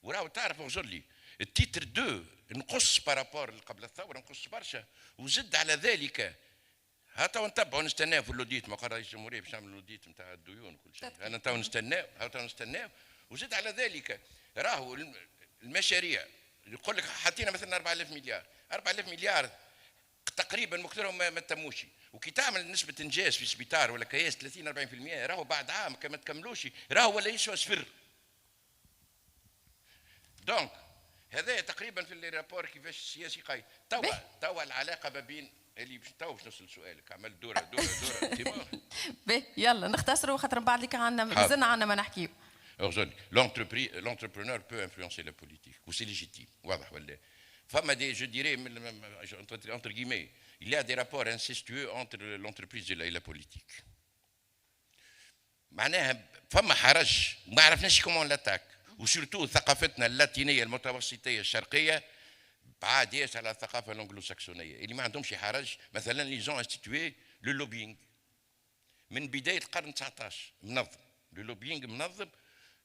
وراهو تعرف اغزر لي التيتر 2 نقص بارابور قبل الثوره نقص برشا وزد على ذلك هاتوا نتبعوا نستناو في اللوديت ما قال رئيس الجمهوريه باش نعمل اللوديت نتاع الديون وكل شيء انا تو نستناو وزد على ذلك راهو المشاريع يقول لك حطينا مثلا 4000 مليار تقريبا مكثرهم ما تموش وكي تعمل نسبه انجاز في سبيطار ولا كياس 30 40% راهو بعد عام كما تكملوش راهو ولا يسوى صفر. دونك هذا تقريبا في الرابور كيفاش السياسي قايد توا العلاقه ما بين اللي باش نوصل لسؤالك عمل دوره باهي يلا نختصروا خاطر بعد اللي كان عندنا مازلنا عندنا ما نحكيو. L'entrepreneur peut influencer la politique, ou c'est légitime. Je dirais, entre guillemets, il y a des rapports incestueux entre l'entreprise et la politique. معناها فما حرج ما عرفناش كومون لاتاك وسورتو ثقافتنا اللاتينيه المتوسطيه الشرقيه بعاد ياسر على الثقافه الانجلو ساكسونيه اللي ما عندهمش حرج. مثلا لي زون انستيتوي لو لوبينغ من بدايه القرن 19 منظم لو لوبينغ منظم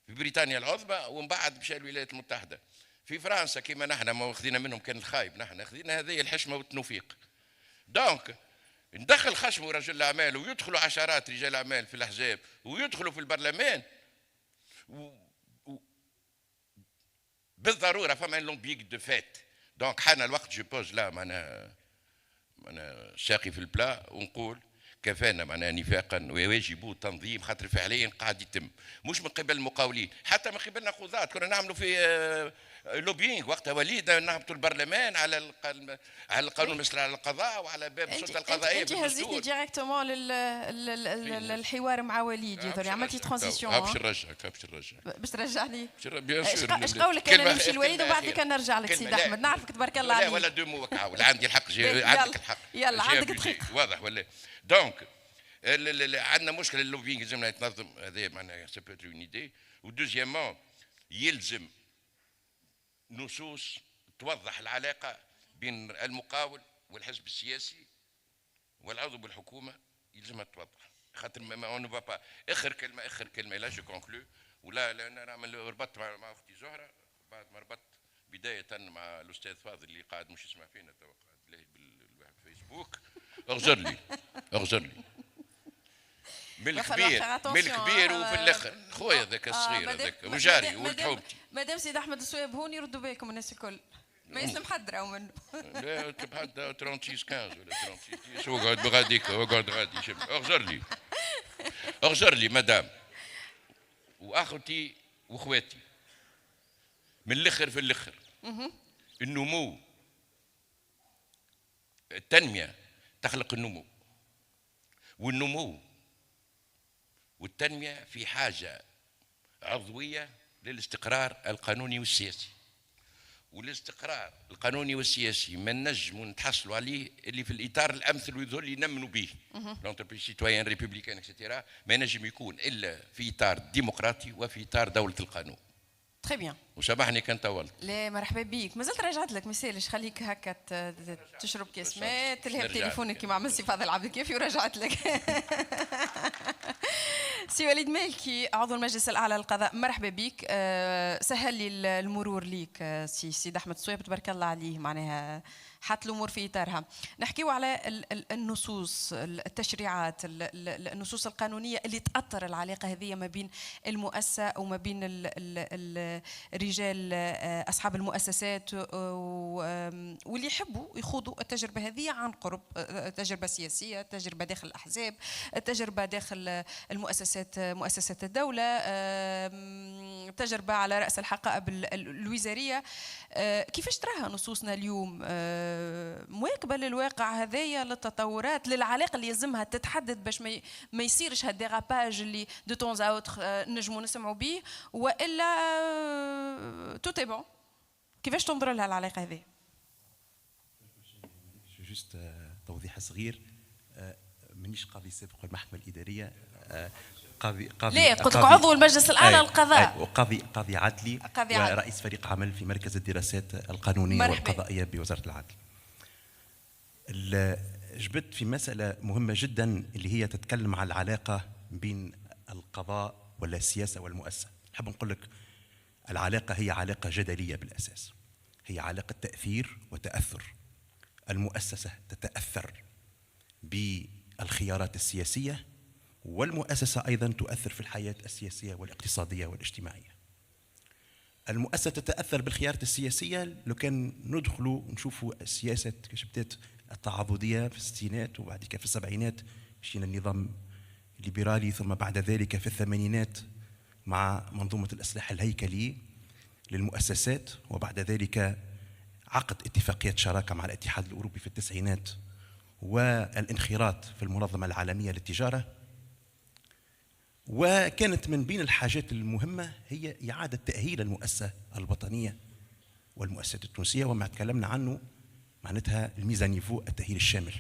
في بريطانيا العظمى ومن بعد مشى الولايات المتحده. في فرنسا كما نحن ما اخذنا منهم كان الخايب نحن اخذنا هذه الحشمه والتنوفيق. دونك ندخل خشم رجل الاعمال ويدخلوا عشرات رجال اعمال في الاحزاب ويدخلوا في البرلمان بالضروره فما لومبيك دو فات. دونك حان الوقت جو بوز لا معناها ساقي في البلا ونقول كفانا معناها نفاقا ويجب تنظيم، خاطر فعليا قاعد يتم مش من قبل المقاولين حتى من قبلنا قضاة. كنا نعملوا في لوبينغ وقتها وليد، نهبطوا البرلمان على القانون المصري على القضاء وعلى باب السلطه القضائيه. انت هزيتني ديريكتومون للحوار مع وليد يظهر عملتي ترانزيسيون. باش نرجعك باش ترجعني بيان سور. اش قولك انا نمشي لوليد وبعد ذيك نرجع لك سيد احمد، نعرفك تبارك الله عليك. ولا دو مو وكعاول عندي الحق عندك الحق. يلا عندك دقيقه واضح ولا؟ دونك عندنا مشكله اللوبينغ لازمنا يتنظم، هذا معناها سا بو اتر اون ايدي. ودوزيامون يلزم نصوص توضح العلاقه بين المقاول والحزب السياسي والعضو بالحكومه، يلزمها توضح. خاطر ما اون فا با اخر كلمه لا جو كونكلو. ولا انا نعمل ربطت مع اختي زهره بعد ما ربطت بدايه مع الاستاذ فاضل اللي قاعد مش يسمع فينا تو قاعد بالفيسبوك. اغزر لي من الكبير وفي الاخر خويا ذاك الصغير هذاك وجاري ولد حوبتي. مادام سيد احمد السويب هون يردوا بالكم الناس الكل، ما يسلم حد راهو منه. لا تبحث 36 15 ولا 36 اقعد بغاديك اقعد غادي. شوف اغزر لي مدام واخوتي واخواتي من الاخر في الاخر. النمو التنميه تخلق النمو، والنمو والتنميه في حاجه عضويه للاستقرار القانوني والسياسي. والاستقرار القانوني والسياسي ما نجموا نتحصلوا عليه اللي في الاطار الامثل ويظهر لي نمنوا به لونتربريز سيتويان ريبوبليكان اكسترا، ما نجم يكون الا في اطار ديمقراطي وفي اطار دوله القانون. تري بيان. وسامحني كان طولت. لا مرحبا بيك، مازلت رجعت لك، ما يسالش خليك هكا تشرب كاس ماء تلهي تليفونك كيما عمل سي فاضل عبد الكافي ورجعت لك. سي وليد مالكي عضو المجلس الاعلى للقضاء، مرحبا بك. سهل لي المرور ليك سيد احمد السويب تبارك الله عليه، معناها حط الامور في اطارها. نحكيو على النصوص التشريعات النصوص القانونيه اللي تاثر العلاقه هذه ما بين المؤسسه وما بين الرجال اصحاب المؤسسات واللي يحبوا يخوضوا التجربه هذه عن قرب، تجربه سياسيه، تجربه داخل الاحزاب، تجربه داخل مؤسسات الدوله، تجربه على راس الحقائب الوزاريه. كيفاش تراها نصوصنا اليوم مواكبه للواقع هذايا، للتطورات، للعلاقه اللي يلزمها تتحدد باش ما يصيرش هالديراباج اللي دو تونز اوتر نجموا نسمعوا به، والا تو بون؟ كيفاش تنظر لها العلاقه هذه؟ جوست توضيح صغير، مانيش قاضي سابق المحكمه الاداريه، قاضي لا قلت لك عضو المجلس الاعلى للقضاء، وقاضي عدلي ورئيس فريق عمل في مركز الدراسات القانونيه والقضائيه بوزاره العدل. جبت في مساله مهمه جدا اللي هي تتكلم عن العلاقه بين القضاء ولا السياسه والمؤسسه. نحب نقول لك العلاقه هي علاقه جدليه بالاساس، هي علاقه تاثير وتاثر. المؤسسه تتاثر بالخيارات السياسيه، والمؤسسة أيضاً تؤثر في الحياة السياسية والاقتصادية والاجتماعية. المؤسسة تتأثر بالخيارات السياسية لو كان ندخلوا نشوفوا السياسة كيفاش بدات التعاضدية في الستينات وبعد كده في السبعينات مشينا النظام الليبرالي، ثم بعد ذلك في الثمانينات مع منظومة الإصلاح الهيكلي للمؤسسات، وبعد ذلك عقد اتفاقية شراكة مع الاتحاد الأوروبي في التسعينات والانخراط في المنظمة العالمية للتجارة. وكانت من بين الحاجات المهمة هي إعادة تأهيل المؤسسة الوطنية والمؤسسات التونسية، وما تكلمنا عنه معناتها الميزانيفو، التأهيل الشامل.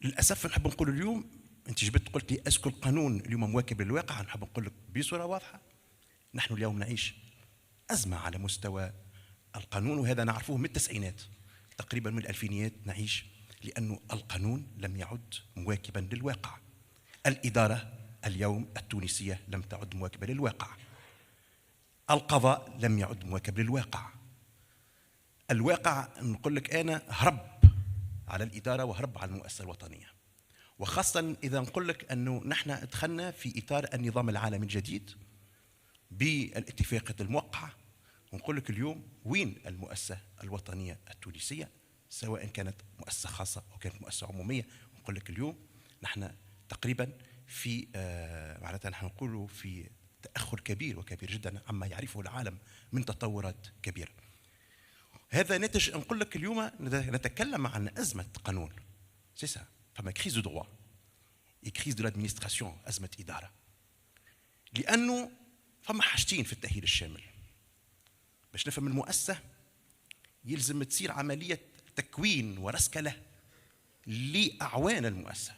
للأسف نحب نقول اليوم، أنت جبت قلت لي أسكو القانون اليوم مواكب للواقع؟ نحب نقول لك بصورة واضحة نحن اليوم نعيش أزمة على مستوى القانون، وهذا نعرفوه من التسعينات تقريبا، من الألفينيات نعيش، لأنه القانون لم يعد مواكبا للواقع. الإدارة اليوم التونسية لم تعد مواكبة للواقع. القضاء لم يعد مواكب للواقع. الواقع نقول لك أنا هرب على الإدارة وهرب على المؤسسة الوطنية، وخاصة إذا نقول لك أنه نحن دخلنا في إطار النظام العالمي الجديد بالاتفاقية الموقعة ونقول لك اليوم وين المؤسسة الوطنية التونسية، سواء كانت مؤسسة خاصة أو كانت مؤسسة عمومية. نقول لك اليوم نحن تقريبا في معناتها نحن نقولوا في تأخر كبير وكبير جدا عما يعرفه العالم من تطورات كبيرة. هذا ناتج، نقول لك اليوم نتكلم عن أزمة قانون، سي سا، فما كريز دو دروا اي كريز دو لادمينستراسيون، أزمة إدارة. لأنه فما حاجتين في التأهيل الشامل. باش نفهم المؤسسة يلزم تصير عملية تكوين ورسكلة لأعوان المؤسسة.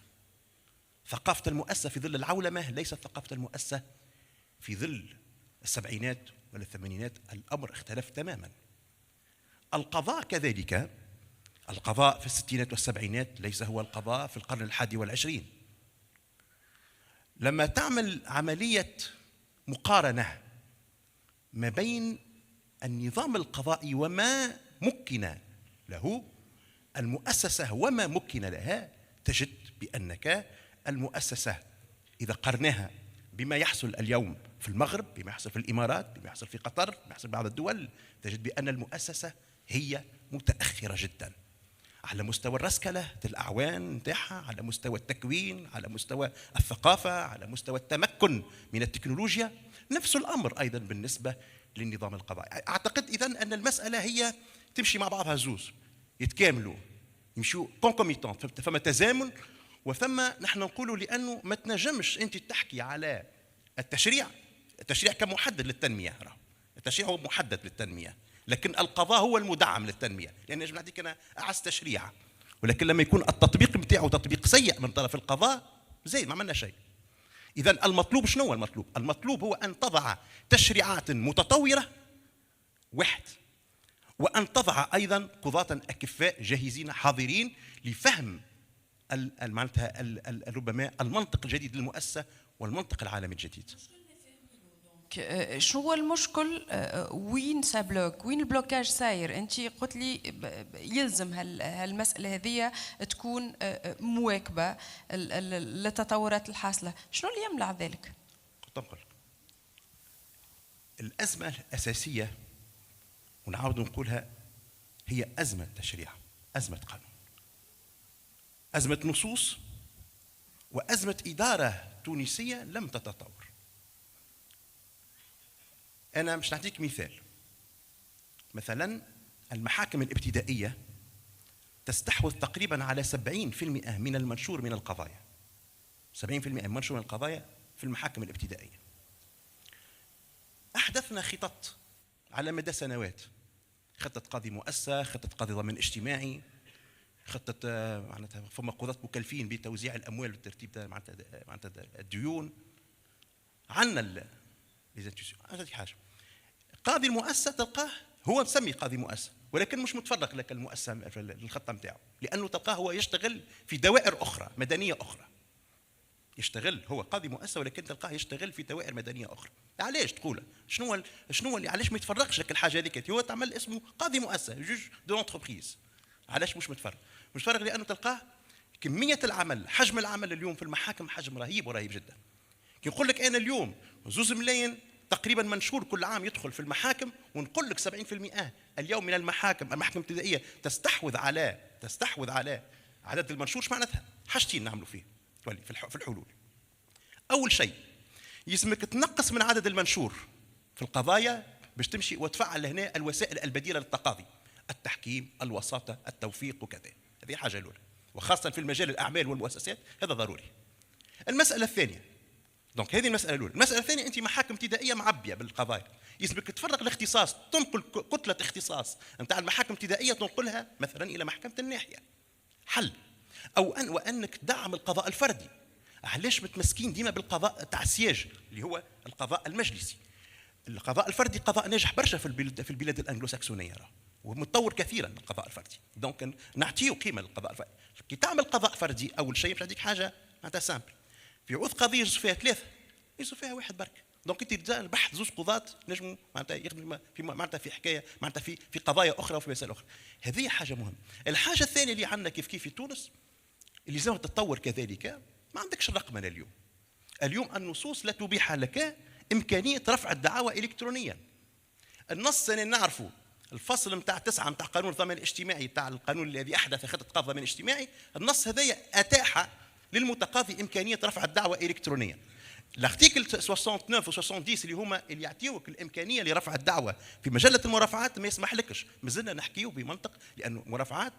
ثقافة المؤسسة في ظل العولمة ليست ثقافة المؤسسة في ظل السبعينات ولا الثمانينات، الأمر اختلف تماما. القضاء كذلك، القضاء في الستينات والسبعينات ليس هو القضاء في القرن ال21. لما تعمل عملية مقارنة ما بين النظام القضائي وما مكن له المؤسسة وما مكن لها، تجد بأنك المؤسسة إذا قرناها بما يحصل اليوم في المغرب، بما يحصل في الإمارات، بما يحصل في قطر، بما يحصل في بعض الدول، تجد بأن المؤسسة هي متأخرة جدا على مستوى الرسكلة الأعوان نتاعها، على مستوى التكوين، على مستوى الثقافة، على مستوى التمكن من التكنولوجيا. نفس الأمر أيضا بالنسبة للنظام القضائي. أعتقد إذن أن المسألة هي تمشي مع بعضها زوز، يتكاملوا، يمشوا كونكوميتون، فما تزامن وثم نحن نقولوا لأنه ما تنجمش أنت تحكي على التشريع كمحدد للتنمية. التشريع هو محدد للتنمية، لكن القضاء هو المدعم للتنمية. لأن نجم نعطيك أنا أعز تشريع، ولكن لما يكون التطبيق نتاعو تطبيق سيء من طرف القضاء زي ما عملنا شيء. إذن المطلوب شنو هو المطلوب؟ المطلوب هو أن تضع تشريعات متطورة واحد، وأن تضع أيضا قضاة أكفاء جاهزين حاضرين لفهم معناتها ربما المنطق الجديد للمؤسسة والمنطق العالمي الجديد. شو هو المشكل؟ وين سابلوك؟ وين البلوكاج صاير؟ انت قلت لي يلزم هالمساله هذه تكون مواكبه للتطورات الحاصله، شنو اللي يمنع ذلك؟ نقول الازمه الاساسيه ونعاود نقولها هي ازمه تشريع، ازمه قانون، ازمه نصوص، وازمه اداره تونسيه لم تتطور. أنا مش نعطيك مثال. مثلا المحاكم الابتدائية تستحوذ تقريبا على 70% من المنشور من القضايا. 70% من المنشور من القضايا في المحاكم الابتدائية. أحدثنا خطط على مدى سنوات، خطة قاضي مؤسسة، خطة قاضي ضمان اجتماعي، خطة معناتها فما قضاة مكلفين بتوزيع الأموال والترتيب معناتها الديون. عندنا أعطيك حاجة، قاضي المؤسسة تلقاه هو مسمي قاضي مؤسسة ولكن مش متفرق لك المؤسسة في الخطة نتاعو، لأنه تلقاه هو يشتغل في دوائر أخرى مدنية أخرى. يشتغل هو قاضي مؤسسة ولكن تلقاه يشتغل في دوائر مدنية أخرى. علاش تقول شنو اللي علاش ما يتفرقش لك الحاجة هذيك؟ هو تعمل اسمه قاضي مؤسسة، جوج دو لونتربريز. علاش مش متفرق؟ مش متفرق لأنه تلقاه كمية العمل، حجم العمل اليوم في المحاكم حجم رهيب ورهيب جدا. كي نقول لك أنا اليوم 2 ملايين تقريبا منشور كل عام يدخل في المحاكم، ونقول لك 70% اليوم من المحاكم الابتدائيه تستحوذ على عدد المنشور. ايش معناتها؟ حاجتين نعملوا فيه في الحلول. اول شيء يسمك تنقص من عدد المنشور في القضايا باش تمشي وتفعل هنا الوسائل البديله للتقاضي، التحكيم، الوساطه، التوفيق وكذا. هذه حاجه الاولى، وخاصه في المجال الاعمال والمؤسسات هذا ضروري. المساله الثانيه، دونك هذه المسألة الأولى. المسألة الثانية، أنت محاكم ابتدائية معبية بالقضايا، يسمك تفرق الاختصاص، تنقل كتلة اختصاص نتاع المحاكم الابتدائية تنقلها مثلا إلى محكمة الناحية. حل. أو وأنك تدعم القضاء الفردي. علاش متمسكين ديما بالقضاء تاع السياج اللي هو القضاء المجلسي؟ القضاء الفردي قضاء ناجح برشا في البلاد الأنجلوساكسونية، ومتطور كثيرا القضاء الفردي. دونك نعطيه قيمة للقضاء الفردي. كي تعمل قضاء فردي أول شيء باش نعطيك حاجة معناتها سامبل. في عوض قضيه يجوز فيها 3 يجوز فيها 1 برك. دونك انت تجا البحث 2 قضاة نجموا معناتها يخدموا في معناتها في حكايه معناتها في قضايا اخرى وفي مسائل اخرى. هذه حاجه مهمه. الحاجه الثانيه اللي عندنا كيف في تونس اللي لازم تتطور كذلك، ما عندكش الرقمنه اليوم النصوص لا تبيح لك امكانيه رفع الدعاوى الكترونيا. النص أنا نعرفه الفصل نتاع 9 نتاع قانون الضمان الاجتماعي نتاع القانون الذي أحدث خطة قضاء الضمان الاجتماعي، النص هذايا أتاح للمتقاضي إمكانية رفع الدعوة إلكترونيا. الارتيكل 69 و 70 اللي هما اللي يعطيوك الامكانيه لرفع الدعوه في مجله المرافعات ما يسمح لكش، مازلنا نحكيو بمنطق لانه مرافعات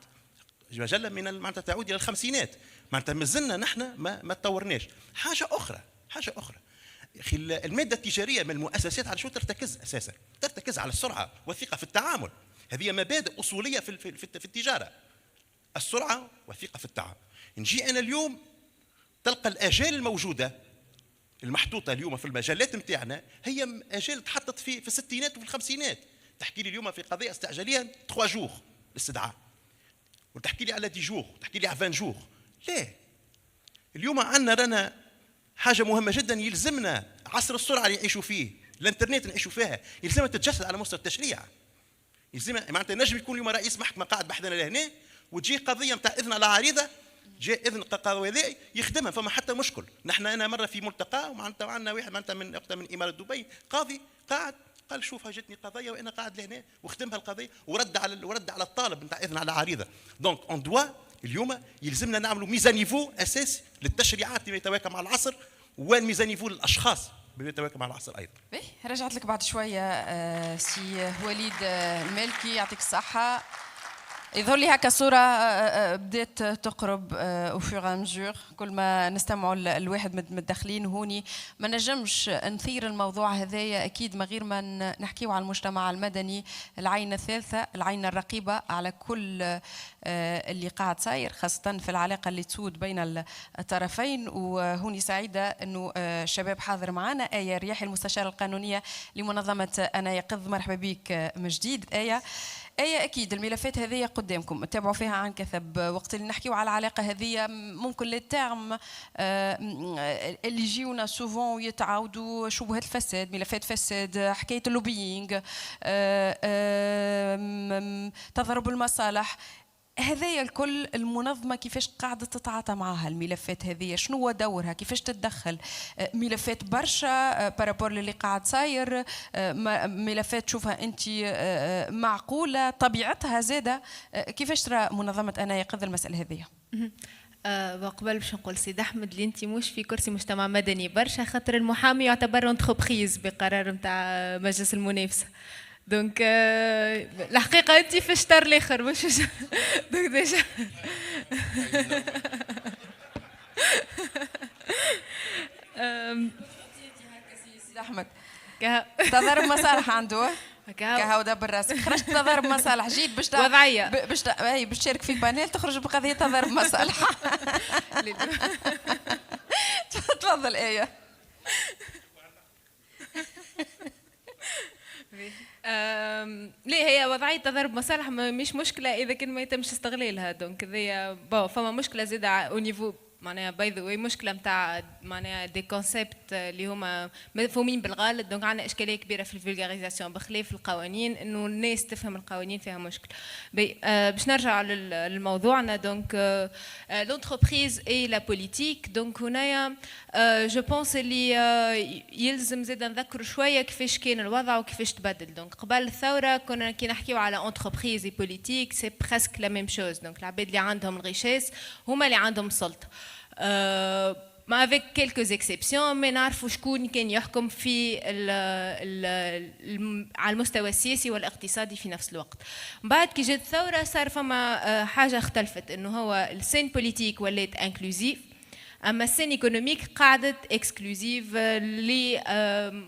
مجله من معناتها تعود الى الخمسينات، معناتها مازلنا نحن ما تطورناش. حاجه اخرى اخي الماده التجاريه من المؤسسات على شو ترتكز اساسا؟ ترتكز على السرعه والثقه في التعامل، هذه مبادئ اصوليه في التجاره، السرعه والثقه في التعامل. نجي انا اليوم تلقى الاجال الموجوده المحطوطه اليوم في المجلات نتاعنا هي اجال تحطت في الستينات وفي الخمسينات. تحكي لي اليوم في قضيه استعجاليه 3 جوغ الاستدعاء، وتحكي لي على 10 جوغ، تحكي لي على 20 جوغ. ليه؟ اليوم عندنا رانا حاجه مهمه جدا يلزمنا، عصر السرعه اللي نعيشوا فيه، الانترنت نعيشوا فيها، يلزمها تتجسد على مستوى التشريع. يلزمها معناتها نجم يكون اليوم رئيس محكمه قاعد بحثنا لهنا وتجي قضيه نتاع اذن على عريضه، جاء اذن قضائي يخدمها، فما حتى مشكل. نحن انا مره في ملتقى ومعناتها عندنا واحد معناتها من اماره دبي قاضي قاعد قال شوف جتني قضيه وانا قاعد لهنا وخدمها القضيه ورد على الطالب نتاع اذن على عريضه. دونك اون دوا اليوم يلزمنا نعملوا ميزان نيفو اساسي للتشريعات بما يتواكب مع العصر، والميزان نيفو للاشخاص بما يتواكب مع العصر ايضا. رجعت لك بعد شويه سي وليد المالكي يعطيك الصحه. يظهر لي هكا صورة بدات تقرب وفور مجور، كل ما نستمعوا الواحد متدخلين هوني ما نجمش نثير الموضوع هذايا أكيد من غير ما نحكيو على المجتمع المدني، العين الثالثة، العين الرقيبة على كل اللي قاعد صاير، خاصة في العلاقة اللي تسود بين الطرفين. وهوني سعيدة أنه الشباب حاضر معنا آية رياحي المستشارة القانونية لمنظمة أنا يقظ. مرحبا بك من جديد آية. أكيد الملفات هذه قدامكم تتابعوا فيها عن كثب، وقت اللي نحكيو على العلاقة هذه ممكن للترم اللي يجيونا سوفون يتعاودوا شبهات الفساد، ملفات فساد، حكاية اللوبيينغ، تضارب المصالح، هذايا الكل المنظمة كيفاش قاعدة تتعاطى معها الملفات هذه، شنو هو دورها، كيفاش تتدخل؟ ملفات برشا بارابور للي قاعد صاير، ملفات تشوفها أنت معقولة طبيعتها زادة، كيفاش ترى منظمة أنا يقظ المسألة هذه؟ وقبل باش نقول سيد احمد اللي انت مش في كرسي مجتمع مدني برشا، خاطر المحامي يعتبر انتربريز بقرار نتاع مجلس المنافسه. دونك الحقيقة أنت في الشطر الآخر مش دونك ديجا سيد أحمد تضارب مصالح عنده كهو دبر راسك، خرجت تضارب مصالح، جيت باش وضعية باش تشارك في بانيل تخرج بقضية تضارب مصالح. تفضل آية. ليه هي وضعية تضارب مصالح مش مشكلة إذا كان ما يتمش استغلالها. دونك هذيا فما مشكلة زادة أو نيفو معناها باي ذا واي، مشكله نتاع معناها دي كونسيبت اللي هما مفهومين بالغلط. دونك عندنا اشكاليه كبيره في الفولغاريزاسيون بخلاف القوانين، انه الناس تفهم القوانين فيها مشكل. باش نرجع لموضوعنا. دونك لونتربريز اي لا بوليتيك. دونك هنايا جو بونس اللي يلزم زاد نذكروا شويه كيفاش كان الوضع وكيفاش تبدل. دونك قبل الثوره كنا كي نحكيو على انتربريز اي بوليتيك سي بريسك لا ميم شوز. دونك العباد اللي عندهم الغشاش هما اللي عندهم السلطه. ما avec quelques exceptions، ما نعرفوا شكون كان يحكم في على المستوى السياسي والاقتصادي في نفس الوقت. بعد كي جات الثورة صار فما حاجة اختلفت، انه هو السين بوليتيك ولات انكلوزيف، اما السين ايكونوميك قعدت اكسكلوزيف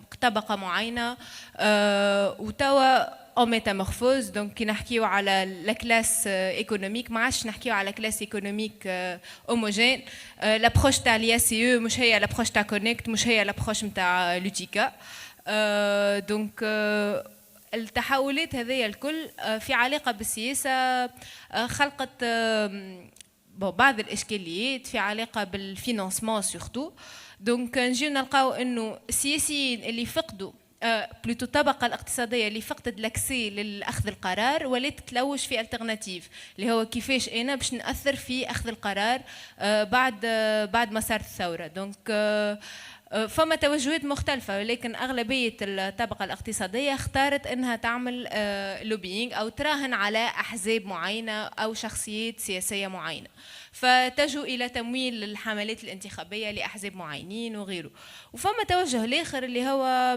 لطبقة معينة وتوا او ميتامورفوز. دونك كي نحكيو على لا كلاس ايكونوميك ما عادش نحكيو على كلاس ايكونوميك هوموجين. لابروش تاع لي اس اي مش هي لابروش تاع كونيكت، مش هي لابروش نتاع لوتيكا. دونك التحولات هذه الكل في علاقه بالسياسه خلقت بعض الاشكاليات في علاقه بالفينانسمون سورتو. دونك نجيو نلقاو انه السياسيين اللي فقدوا بلوتو الطبقة الاقتصادية اللي فقدت لاكسي للأخذ القرار ولات تلوش في الترناتيف اللي هو كيفاش أنا باش نأثر في أخذ القرار بعد ما صارت الثورة. دونك فما توجهات مختلفة، ولكن أغلبية الطبقة الاقتصادية اختارت أنها تعمل لوبينج أو تراهن على أحزاب معينة أو شخصيات سياسية معينة، فتجوا إلى تمويل الحملات الانتخابية لأحزاب معينين وغيره. وفما توجه الآخر اللي هو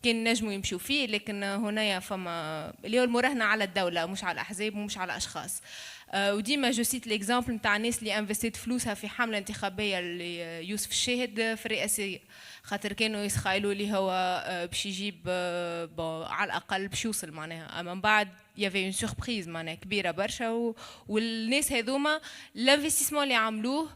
كان نجموا يمشوا فيه، لكن هنا فما اللي هو المراهنة على الدولة مش على الأحزاب ومش على أشخاص. وديما جو سيت ليكزامبل نتاع الناس اللي انفستيت فلوسها في حملة انتخابية ليوسف الشاهد في الرئاسية، خاطر كانوا يتخيلوا اللي هو باش يجيب على الأقل باش يوصل معناها، أما من بعد يافي اون سوربريز معناها كبيرة برشا. والناس هذوما الانفستيسمون اللي عملوه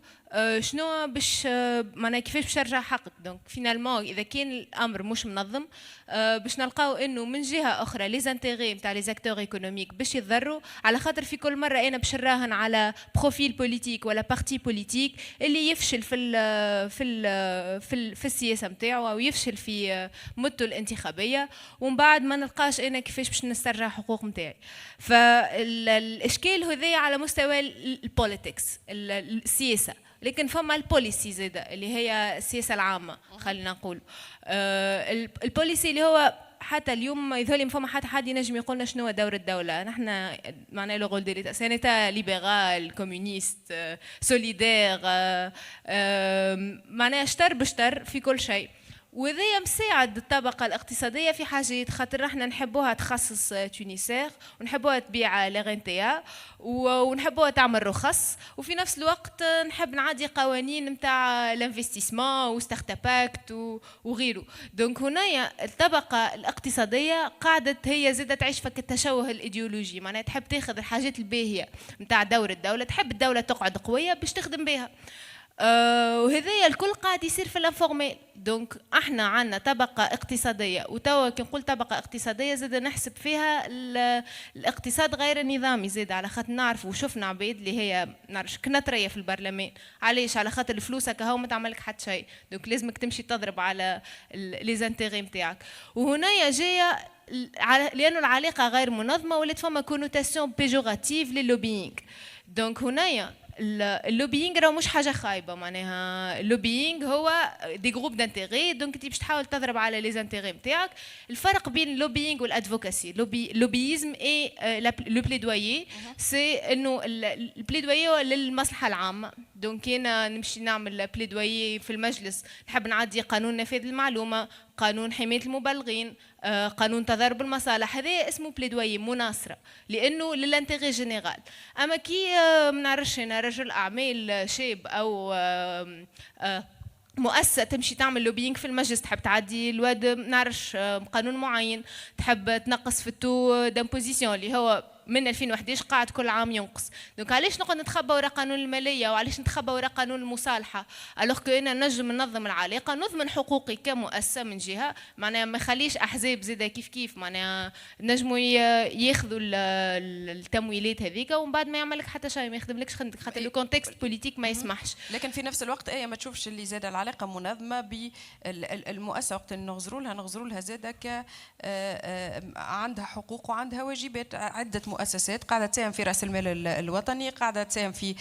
شنو باش معناها كيفاش باش يرجع حقك. دونك فينالمون اذا كان الامر مش منظم باش نلقاو انه من جهه اخرى لي زانتيغي نتاع لي زاكتور ايكونوميك باش يتضروا، على خاطر في كل مره انا باش نراهن على بروفيل بوليتيك ولا بارتي بوليتيك اللي يفشل في السياسه نتاعو او يفشل في مدته الانتخابيه، ومن بعد ما نلقاش انا كيفاش باش نسترجع حقوق نتاعي. فالاشكال هذايا على مستوى البوليتكس السياسه، لكن فما البوليسي زاده اللي هي السياسه العامه خلينا نقول. البوليسي اللي هو حتى اليوم يظهر لي فما حتى حد ينجم يقولنا شنو هو دور الدوله. نحن معناها لو رول دو ليتا سي ان ايتا ليبرال كومونيست سوليدير، معناها شطر بشطر في كل شيء، وهذا مساعد الطبقة الاقتصادية في حاجات، خاطر احنا نحبوها تخصص تونيسير ونحبوها تبيع لغنتيا ونحبوها تعمل رخص، وفي نفس الوقت نحب نعدي قوانين نتاع الانفستيسمون وستارت اب وغيره. دونك هنايا الطبقة الاقتصادية قاعدة هي زادة تعيش فك التشوه الايديولوجي، معناها تحب تاخذ الحاجات الباهية نتاع دور الدولة، تحب الدولة تقعد قوية باش تخدم بها. وهذايا الكل قاعد يصير في الانفورميل. دونك احنا عندنا طبقه اقتصاديه، وتوا كي نقول طبقه اقتصاديه زاد نحسب فيها الاقتصاد غير النظامي زاد، على خاطر نعرف وشفنا عباد اللي هي نعرفش كنطريه في البرلمان. علاش؟ على خاطر فلوسك هاو ما تعمل لك حتى شيء، دونك لازمك تمشي تضرب على لي زانتيغي نتاعك. وهنايا جايه لانه العلاقه غير منظمه ولات فما كونوتاسيون بيجوراتيف للوبينغ. دونك هنايا اللوبينغ راهو مش حاجه خايبه، معناها اللوبينغ هو دي جروب دانتيغي، دونك انت باش تحاول تضرب على لي زانتيغي نتاعك. الفرق بين اللوبينغ والادفوكاسي، اللوبيزم اي لو بليدويي سي انه البليدويي للمصلحه العامه. دونك انا نمشي نعمل بليدويي في المجلس، نحب نعدي قانون نفاذ المعلومه، قانون حمايه المبلغين، قانون تضارب المصالح، هذا اسمه بليدويي مناصره لانه للانتيغي جينيرال. اما كي ما نعرفش انا رجل اعمال شاب او مؤسسه تمشي تعمل لوبينج في المجلس، تحب تعدي الواد نعرفش قانون معين، تحب تنقص في التو دامبوزيسيون اللي هو من 2011 قاعد كل عام ينقص. دونك علاش نقعد نتخبى وراء قانون الماليه وعلاش نتخبى وراء قانون المصالحه، الوغ كو انا نجم ننظم العلاقه، نضمن حقوقي كمؤسسه من جهه، معناها ما يخليش احزاب زاده كيف معناها نجموا ياخذوا التمويلات هذيك ومن بعد ما يعمل لك حتى شيء، ما يخدملكش خدمتك، خاطر لو كونتكست بوليتيك ما يسمحش. لكن في نفس الوقت ما تشوفش اللي زاد العلاقه منظمه بالمؤسسه وقت نغزروا لها زاده عندها حقوق وعندها واجبات. عده مؤسسات قاعدة تساهم في رأس المال الوطني، قاعدة تساهم في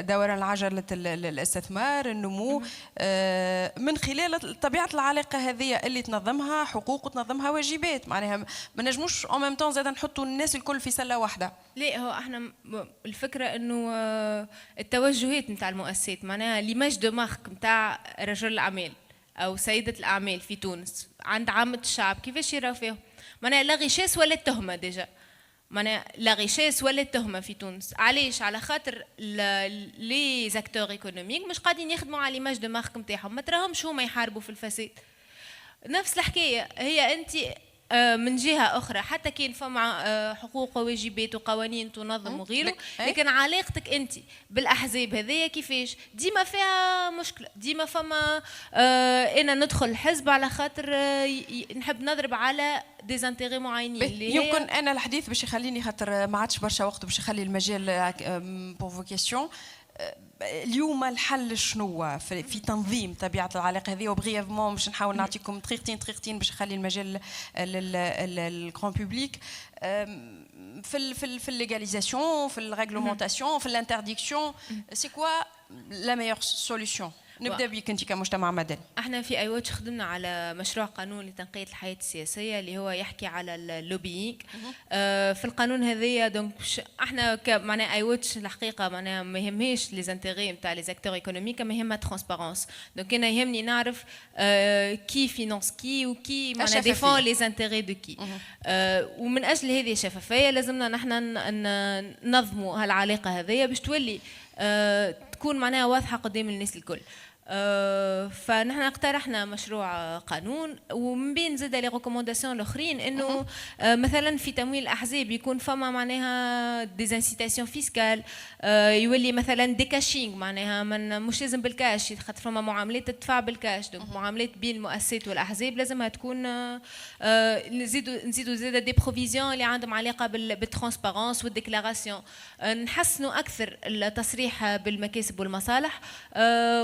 دوران عجلة الاستثمار، النمو، من خلال طبيعة العلاقة هذه اللي تنظمها حقوق وتنظمها واجبات. معناها ما نجموش اون ميم طون زاد نحطوا الناس الكل في سلة واحدة. لا، هو احنا الفكرة انه التوجهات نتاع المؤسسات، معناها ليماج دو مارك نتاع رجل الأعمال أو سيدة الأعمال في تونس عند عامة الشعب كيفاش يراو فيهم. معناها لا غيشاس ولا التهمة ديجا، معناها لا غيشاس ولا التهمة في تونس. علاش؟ على خاطر لي زاكتور ايكونوميك مش قاعدين يخدموا على ليماج دو مارك نتاعهم، ما تراهمش هما يحاربوا في الفساد. نفس الحكاية هي أنت من جهة أخرى حتى كان فما حقوق وواجبات وقوانين تنظم وغيره، لكن علاقتك أنت بالأحزاب هذيا كيفاش ديما فيها مشكلة. ديما فما أنا ندخل الحزب على خاطر نحب نضرب على ديزانتيغي معينين اللي يمكن أنا الحديث باش يخليني خاطر ما عادش برشا وقت باش يخلي المجال بور فو كيستيون. اليوم الحل شنو في تنظيم طبيعه العلاقه هذه؟ وبغيفمون باش نحاول نعطيكم دقيقتين باش نخلي المجال للكرون بوبليك. في الليغاليزاسيون، في الريغلومونتاسيون، في الانترديكسيون، سي كوا لا ميور سوليوشن؟ نبدا بك انت كمجتمع مدني. احنا في اي واتش خدمنا على مشروع قانون لتنقية الحياة السياسية اللي هو يحكي على اللوبينج. في القانون هذايا دونك احنا معناها اي واتش الحقيقة معناها ما يهمهاش لي زانتيغي نتاع لي زاكتور ايكونوميك، ما يهمها ترانسبارونس. دونك انا يهمني نعرف كي فينانس كي وكي معناها ديفون لي زانتيغي دو كي. ومن اجل هذه الشفافية لازمنا نحن ننظموا هالعلاقة هذيا باش تولي تكون معناها واضحة قدام الناس الكل. فنحن اقترحنا مشروع قانون، ومن بين زاد لي ريكومونداسيون الاخرين انه مثلا في تمويل الاحزاب يكون فما معناها ديزانسيتاسيون فيسكال، يولي مثلا ديكاشينغ معناها من مش لازم بالكاش، خاطر فما معاملات تدفع بالكاش. دونك معاملات بين المؤسسات والاحزاب لازمها تكون نزيدوا زاد دي بروفيزيون اللي عندهم علاقه بالترانسبارونس والديكلاراسيون، نحسنوا اكثر التصريح بالمكاسب والمصالح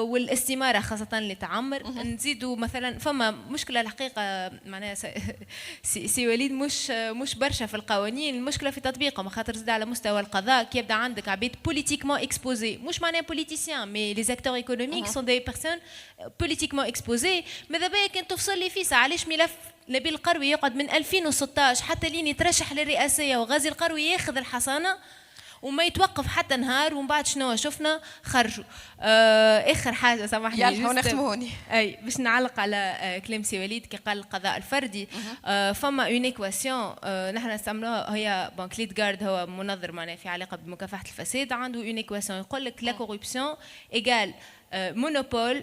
والاستمارة خاصة اللي تعمر. نزيدوا مثلا فما مشكلة الحقيقة معناها سي وليد مش برشا في القوانين، المشكلة في تطبيقهم، خاطر زاد على مستوى القضاء كي يبدا عندك عبيد بوليتيكمون اكسبوزي، مش معناها بوليتيسيان مي لي زاكتور ايكونوميك سون دي بيرسون بوليتيكمون اكسبوزي. ماذا بيا كان تفصل لي فيسا علاش ملف نبيل القروي يقعد من 2016 حتى لين يترشح للرئاسية وغازي القروي ياخذ الحصانة وما يتوقف حتى نهار، ومن بعد شنو شفنا خرجوا. اخر حاجه سامحني يلا نختموا هوني. اي باش نعلق على كلام سي وليد كي قال القضاء الفردي. فما اون ايكواسيون نحن نستعملوها، هي بون كليد جارد هو منظر معناها في علاقه بمكافحه الفساد، عنده اون ايكواسيون يقول لك لا كوربسيون ايجال monopole,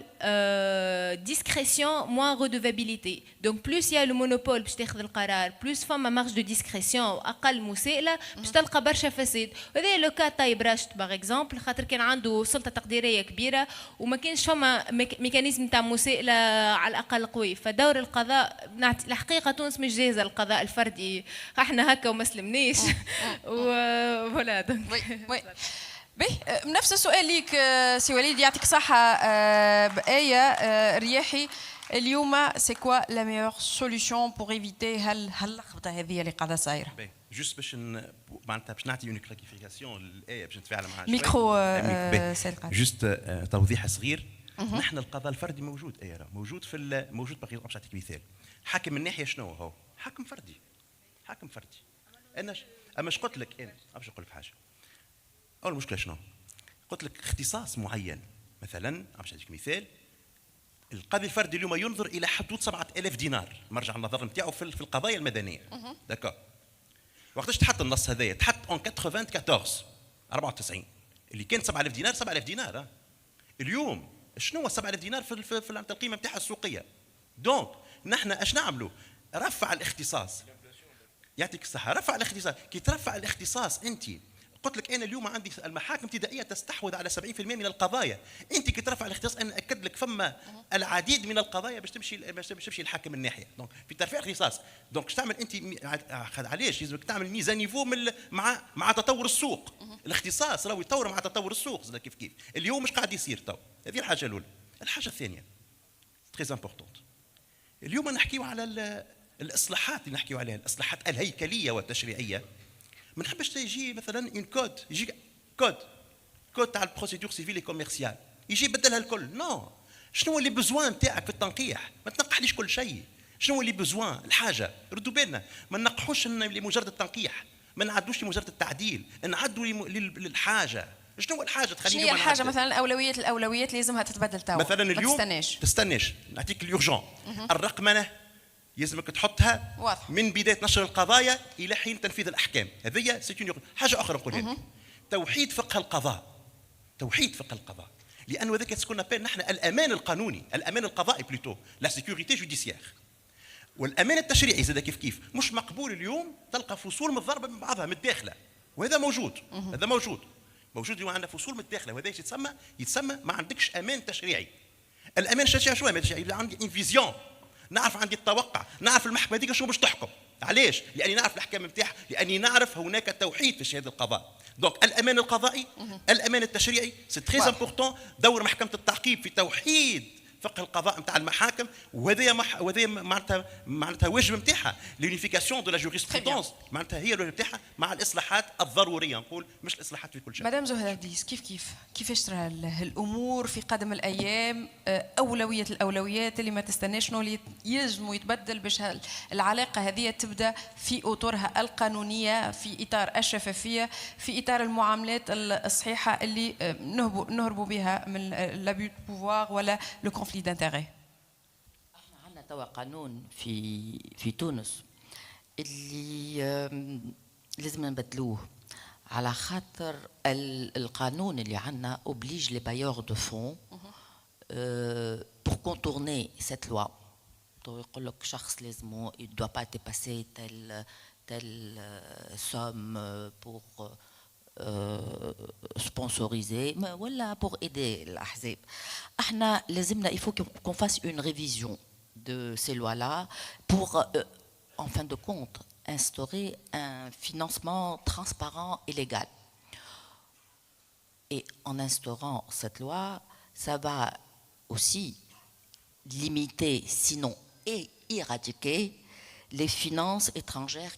discrétion moins redevabilité. Donc plus il y a le monopole باش تاخذ القرار، plus فما marge de discrétion اقل مساءله باش تلقى برشا فساد. وهذا لو كا طيب راشد باغ اكزومبل، خاطر كان عنده سلطه تقديريه كبيره وما كانش فما ميكانيزم تاع مساءله على الاقل قوي. فدور القضاء الحقيقه تونس مش جاهزه للقضاء الفردي، احنا هكا وما سلمناش وفوالا دونك نفس السؤال ليك سي وليد، يعطيك صحة. بآية رياحي اليوم سي كوا لا ميور سوليوشن بور ايفيتي هاللخبطة هذه اللي قاعدة صايرة؟ جوست باش معناتها باش نعطي اون كلاريفيكاسيون للآية باش نتفاعل معها شوي. ميكرو سيلقا. جوست توضيح صغير. نحن القضاء الفردي موجود موجود في موجود باغ باش نعطيك مثال. حاكم من ناحية شنو هو؟ حاكم فردي. حاكم فردي. انا اما قلت لك انا باش نقول لك حاجة. أول مشكلة شنو؟ قلت لك اختصاص معين، مثلا باش نعطيك مثال، القاضي الفردي اليوم ينظر إلى حدود 7000 دينار مرجع النظر نتاعو في القضايا المدنية. داكور. وقتاش تحط النص هذايا؟ تحط اون 94 اللي كان 7000 دينار 7000 دينار. اليوم شنو هو 7000 دينار في القيمة نتاعها السوقية؟ دونك نحن اش نعملوا؟ رفع الاختصاص. يعطيك الصحة، رفع الاختصاص. كي ترفع الاختصاص أنت، قلت لك انا اليوم عندي المحاكم الابتدائيه تستحوذ على 70% من القضايا، انت كي ترفع الاختصاص انا اكد لك فما العديد من القضايا باش تمشي الحاكم من ناحيه. دونك في ترفيع الاختصاص، دونك اش تعمل انت؟ علاش لازمك تعمل ميزان نيفو مع تطور السوق. الاختصاص راهو يتطور مع تطور السوق كيف اليوم مش قاعد يصير تو. هذه الحاجه الاولى. الحاجه الثانيه تري امبورطونت، اليوم نحكيو على الاصلاحات اللي نحكيو عليها، الاصلاحات الهيكليه والتشريعيه. ما نحبش يجي مثلا اون كود، يجي كود تاع البروسيدور سيفيل اي كوميرسيال يجي يبدلها الكل. نو، شنو هو اللي بزوان نتاعك في التنقيح؟ ما تنقحليش كل شيء. شنو هو اللي بزوان الحاجه؟ ردوا بالنا، ما ننقحوش لمجرد التنقيح، ما نعدوش لمجرد التعديل، نعدوا للحاجه. شنو هو الحاجه تخليني؟ شنو هي الحاجه مثلا؟ الاولويات لازمها تتبدل توا مثلا اليوم. ما تستناش نعطيك اليورجون. الرقمنه يلزمك تحطها واضح من بدايه نشر القضايا الى حين تنفيذ الاحكام. هذه حاجه اخرى نقولها لك. توحيد فقه القضاء. توحيد فقه القضاء، لانه هذاك تكون نحن الامان القانوني، الامان القضائي بلوتو، لا سيكوريتي جوديسيير، والامان التشريعي زاد كيف مش مقبول اليوم تلقى فصول متضاربه من بعضها من الداخله، وهذا موجود. هذا موجود اليوم عندنا فصول من الداخله، وهذا يتسمى ما عندكش امان تشريعي. الامان التشريعي شويه ما تشريعي، عندي انفيزيون، نعرف عندي التوقع، نعرف المحكمه هذيك شنو باش تحكم. علاش؟ لاني نعرف الاحكام نتاعها، لاني نعرف هناك توحيد في شهاده القضاء. دونك الامان القضائي، الامان التشريعي سي تري امبورطون. دور محكمه التعقيب في توحيد فقه القضاء نتاع المحاكم، وهذا معناتها واجب نتاعها لونيفيكاسيون دو لا جوريسبرودونس، معناتها هي الواجب نتاعها مع الاصلاحات الضروريه، نقول مش الاصلاحات في كل شيء. مدام زهرة ديس، كيفاش ترى الامور في قادم الايام؟ اولويه الاولويات اللي ما تستناش شنو اللي يلزموا يتبدل باش العلاقه هذه تبدا في اطارها القانونيه، في اطار الشفافيه، في اطار المعاملات الصحيحه اللي نهربوا بها من لابي بوفوار ولا لو كونفلي دانتيغي. احنا عندنا توا قانون في تونس اللي لازم نبدلوه، على خاطر القانون اللي عندنا oblige les bailleurs de fonds pour contourner cette loi. يقول لك شخص لازم il doit pas dépasser telle somme pour sponsoriser ولا pour aider الأحزاب. احنا لازمنا il faut qu'on fasse une révision de ces lois-là pour en fin de compte instaurer un financement transparent et légal. Et en instaurant cette loi, ça va aussi limiter, sinon et éradiquer les finances étrangères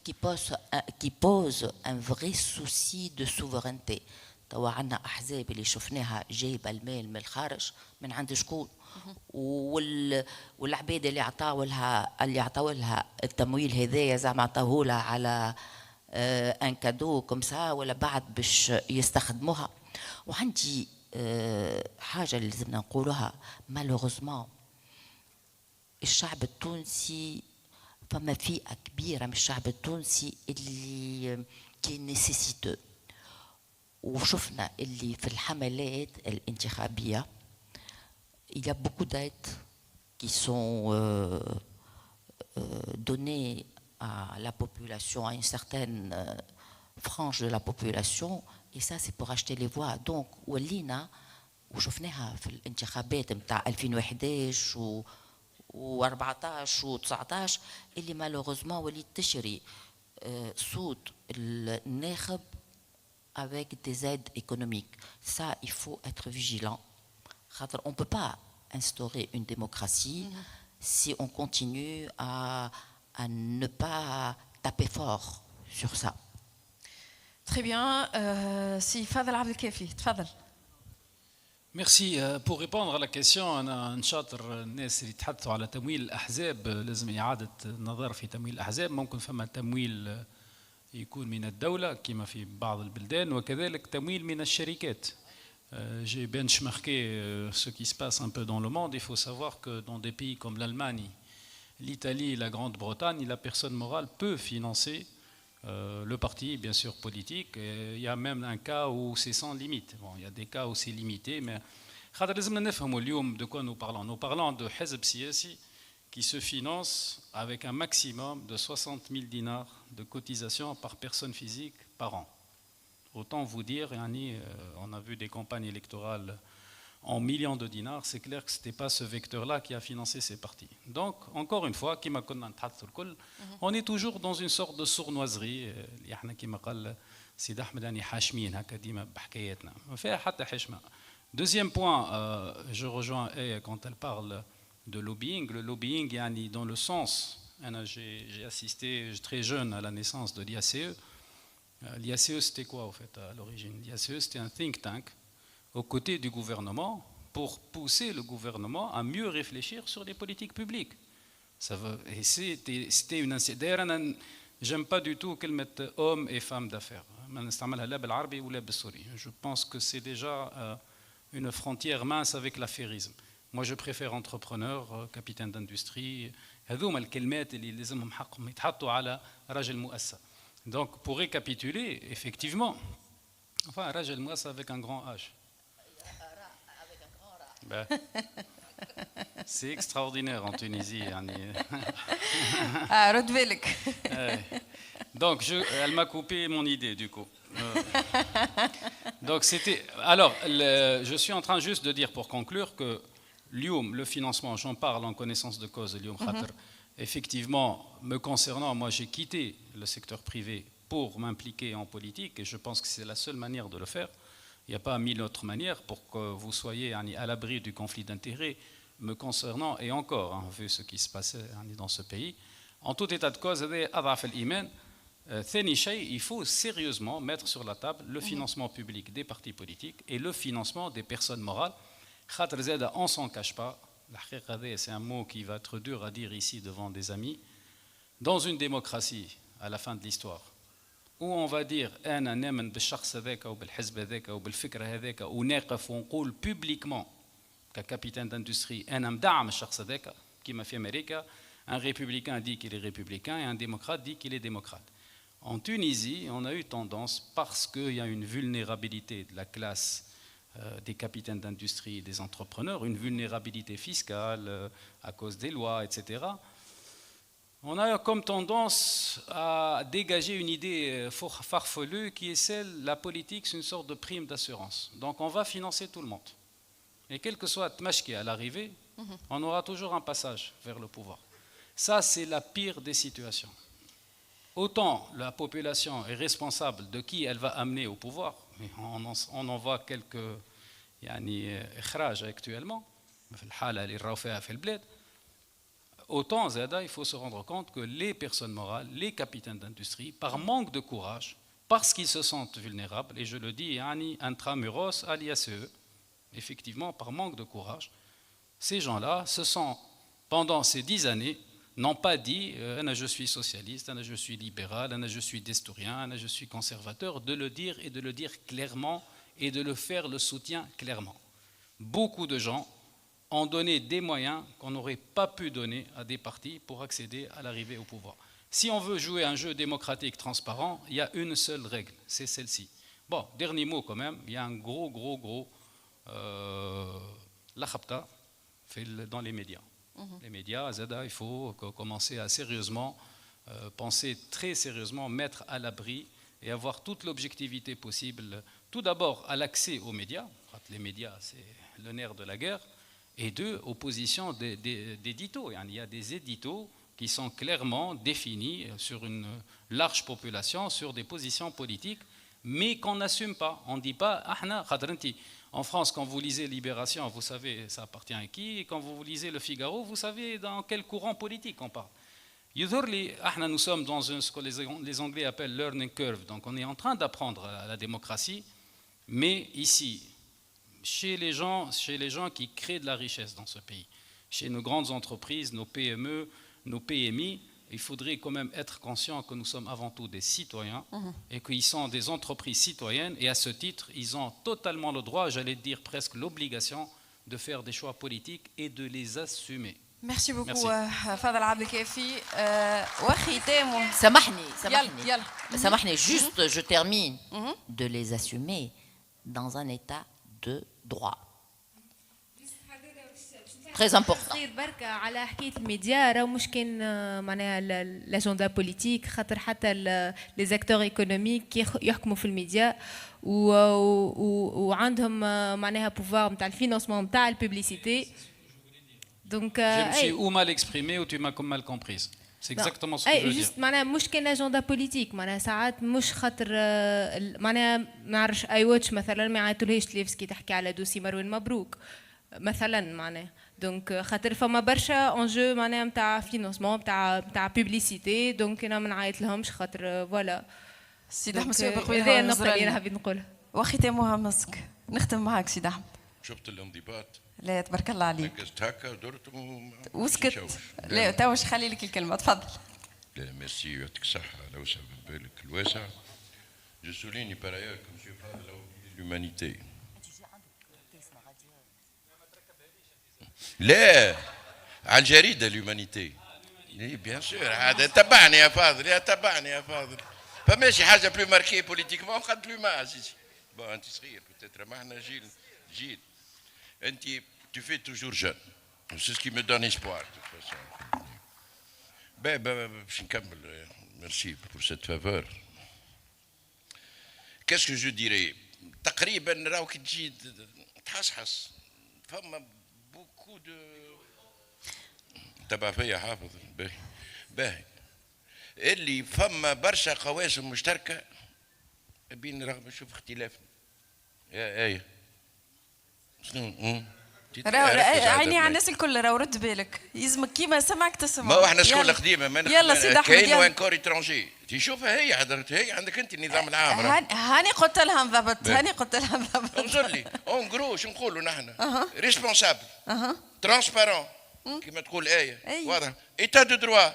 qui posent un vrai souci de souveraineté. توا عندنا أحزاب اللي شفناها جايبة المال من الخارج من عند شكون، والعباد اللي عطاو لها التمويل هذايا زعما عطاوه لها على ان كادو كوم سا ولا بعد باش يستخدموها. وعندي حاجه اللي لازمنا نقولوها، مالوغوزمون الشعب التونسي فما فئه كبيره من الشعب التونسي اللي كي نيسيسيتو، وشفنا اللي في الحملات الانتخابيه il y a beaucoup d'aides qui sont données à la population, à une certaine frange de la population, et ça c'est pour acheter les voix. Donc ولينا وشفناها في الانتخابات نتاع 2011 و14 و19 اللي مالوغوزمون وليت تشري صوت الناخب avec des aides économiques. Ça, il faut être vigilant. On ne peut pas instaurer une démocratie si on continue à ne pas taper fort sur ça. Très bien. Si Fadel Abdelkafi, تفضل. Merci. Pour répondre à la question, أنا نشاطر الناس اللي يتحدثوا على تمويل الأحزاب لازم إعادة النظر في تمويل الأحزاب. ممكن فما تمويل يكون من الدولة كما في بعض البلدان، وكذلك تمويل من الشركات. J'ai benchmarké ce qui se passe un peu dans le monde. Il faut savoir que dans des pays comme l'Allemagne, l'Italie et la Grande-Bretagne, la personne morale peut financer le parti, bien sûr, politique. Et il y a même un cas où c'est sans limite. Bon, il y a des cas où c'est limité, mais de quoi nous parlons? Nous parlons de Hizb Siyasi qui se finance avec un maximum de 60 000 dinars de cotisation par personne physique par an. Autant vous dire, on a vu des campagnes électorales en millions de dinars, c'est clair que ce n'était pas ce vecteur-là qui a financé ces partis. Donc, encore une fois, on est toujours dans une sorte de sournoiserie. Deuxième point, je rejoins quand elle parle de lobbying. Le lobbying, dans le sens, j'ai assisté très jeune à la naissance de l'IACE. L'IACE, c'était quoi au fait à l'origine? L'IACE, c'était un think tank aux côtés du gouvernement pour pousser le gouvernement à mieux réfléchir sur les politiques publiques. Et c'était une... D'ailleurs, j'aime pas du tout qu'elle mette hommes et femmes d'affaires. Je pense que c'est déjà une frontière mince avec l'affairisme. Moi, je préfère entrepreneur, capitaine d'industrie. هذوما الكلمات اللي لازمهم حقهم يتحطوا على راجل مؤسسة. Donc, pour récapituler, effectivement, enfin, Rajel Mouassa avec un grand H. Ben, c'est extraordinaire en Tunisie. Donc, elle m'a coupé mon idée, du coup. Donc, c'était. Alors, je suis en train juste de dire, pour conclure, que l'IOM, le financement, j'en parle en connaissance de cause, l'IOM Khater. Effectivement, me concernant, moi j'ai quitté le secteur privé pour m'impliquer en politique et je pense que c'est la seule manière de le faire. Il n'y a pas mille autres manières pour que vous soyez à l'abri du conflit d'intérêts me concernant, et encore, hein, vu ce qui se passait dans ce pays, en tout état de cause, il faut sérieusement mettre sur la table le financement public des partis politiques et le financement des personnes morales. On ne s'en cache pas, c'est un mot qui va être dur à dire ici devant des amis. Dans une démocratie, à la fin de l'histoire, où on va dire أنا نؤمن بالشخص هذاك أو بالحزب هذاك أو بالفكرة هذاك ونقف ونقول publiquement ككابيتان d'industrie أنا مدعم الشخص هذاك كما في أمريكا un républicain dit qu'il est républicain et un démocrate dit qu'il est démocrate. En Tunisie, on a eu tendance, parce qu'il y a une vulnérabilité de la classe des capitaines d'industrie et des entrepreneurs, une vulnérabilité fiscale à cause des lois, etc., on a comme tendance à dégager une idée farfelue qui est celle, la politique, c'est une sorte de prime d'assurance. Donc on va financer tout le monde. Et quel que soit Tmashki à l'arrivée, on aura toujours un passage vers le pouvoir. Ça, c'est la pire des situations. Autant la population est responsable de qui elle va amener au pouvoir, mais on en voit quelques إخراج actuellement, في الحالة اللي راهو فيها في البلاد. Autant, il faut se rendre compte que les personnes morales, les capitaines d'industrie, par manque de courage, parce qu'ils se sentent vulnérables, et je le dis, intramuros à l'IACE, effectivement, par manque de courage, ces gens-là se sont, pendant ces 10 années, n'ont pas dit je suis socialiste, je suis libéral, je suis destourien, je suis conservateur, de le dire et de le dire clairement et de le faire le soutien clairement. Beaucoup de gens ont donné des moyens qu'on n'aurait pas pu donner à des partis pour accéder à l'arrivée au pouvoir. Si on veut jouer un jeu démocratique transparent, il y a une seule règle, c'est celle-ci. Bon, dernier mot quand même, il y a un gros la khabta dans les médias. Les médias, il faut commencer à sérieusement penser très sérieusement, mettre à l'abri et avoir toute l'objectivité possible, tout d'abord à l'accès aux médias. Les médias, c'est le nerf de la guerre. Et deux, opposition d'éditos. Il y a des éditos qui sont clairement définis sur une large population, sur des positions politiques, mais qu'on n'assume pas. On ne dit pas, en France, quand vous lisez Libération, vous savez ça appartient à qui, et quand vous lisez Le Figaro, vous savez dans quel courant politique on parle. Nous sommes dans ce que les Anglais appellent learning curve, donc on est en train d'apprendre la démocratie, mais ici, chez les gens qui créent de la richesse dans ce pays, chez nos grandes entreprises, nos PME, nos PMI, il faudrait quand même être conscient que nous sommes avant tout des citoyens et qu'ils sont des entreprises citoyennes et à ce titre, ils ont totalement le droit, j'allais dire presque l'obligation de faire des choix politiques et de les assumer. Merci beaucoup Fadel Abdelkafi. سامحني, juste je termine de les assumer dans un état de droit. Très important. بركة على حكاية الميديا راه مش كان معناها لاجندا بوليتيك خاطر حتى لي زاكتور ايكونوميك يحكموا في الميديا وعندهم معناها بوفوار نتاع الفينانسمون نتاع البوبليسيتي. Donc je me suis ou mal exprimé ou tu m'as mal comprise. C'est exactement ce que je veux dire. معناها مش كان اجندا بوليتيك معناها ساعات مش خاطر معناها ما نعرفش اي واتش مثلا ما يعيطولهاش تليفسكي تحكي على دوسي مروان مبروك مثلا معناها دونك خاطر فما برشا انجو معناها نتاع فينانسمون نتاع بوبليسيتي دونك انا ما نعيط لهمش خاطر فوالا سيدي احمد سويق هذه النقطه اللي انا حبيت نقولها وختامها مسك. نختم معك سيدي احمد. شفت الانضباط؟ لا تبارك الله عليك. ركزت هكا ودرت وسكت. لا تو خلي لك الكلمه تفضل. لا ميرسي يعطيك الصحة على وسع بالك الواسع. Je souligne par ailleurs que M. Fadel a oublié l'humanité. لا على الجريدة اليومانيتي. اي بيان سور هذا تبعني يا فاضل تبعني يا فاضل. فماشي حاجة بلو ماركي بوليتيكمون قد بلو ما عزيزي. بون أنت صغير بتتر ما احنا جيل. أنت tu fais toujours jeune. C'est ce qui me donne espoir de toute façon. باش نكمل. Merci pour cette faveur. Qu'est-ce que je dirais? تقريبا راهو كي تجي تحصحص فما beaucoup de تبع فيا حافظ باهي اللي فما برشا قواسم مشتركة بين رغم نشوف اختلافنا. يا شنو عيني على الناس الكل، راهو رد بالك، يلزمك كيما سمعك تسمع. ما هو احنا سكول قديمه ما يلا سيدي احمد كاين وين كور اترونجي تشوفها هي حضرت هي عندك انت النظام العام هاني قلت لها انضبط، هاني قلت لها انضبط. انظر لي اون جرو شو نقولوا نحن ريسبونسابل ترانسبارون كيما تقول ايه واضح ايتا دو دروا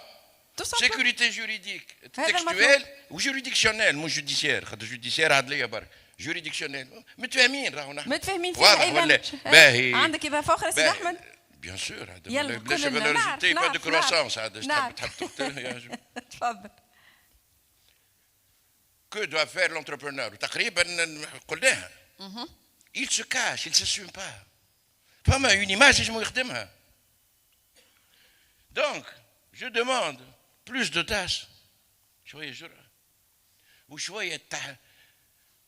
سيكوريتي جوريديك تكستويل وجوريديكسيونيل مو جوديسيير خاطر جوديسيير عدليه برك جوريديكسيونيل متفاهمين راهو نحن متفاهمين فيها ايضا باهي عندك اضافه اخرى سيدي احمد؟ بيان سور هذا يلا بلاش فالوريتي با دو كروسونس هذا تحب تفضل. Que doit faire l'entrepreneur تقريبا قلناها il se cache, il ne s'assume pas. فما une image يجمو يخدمها. Donc je demande plus d'audace شويه جرأة وشويه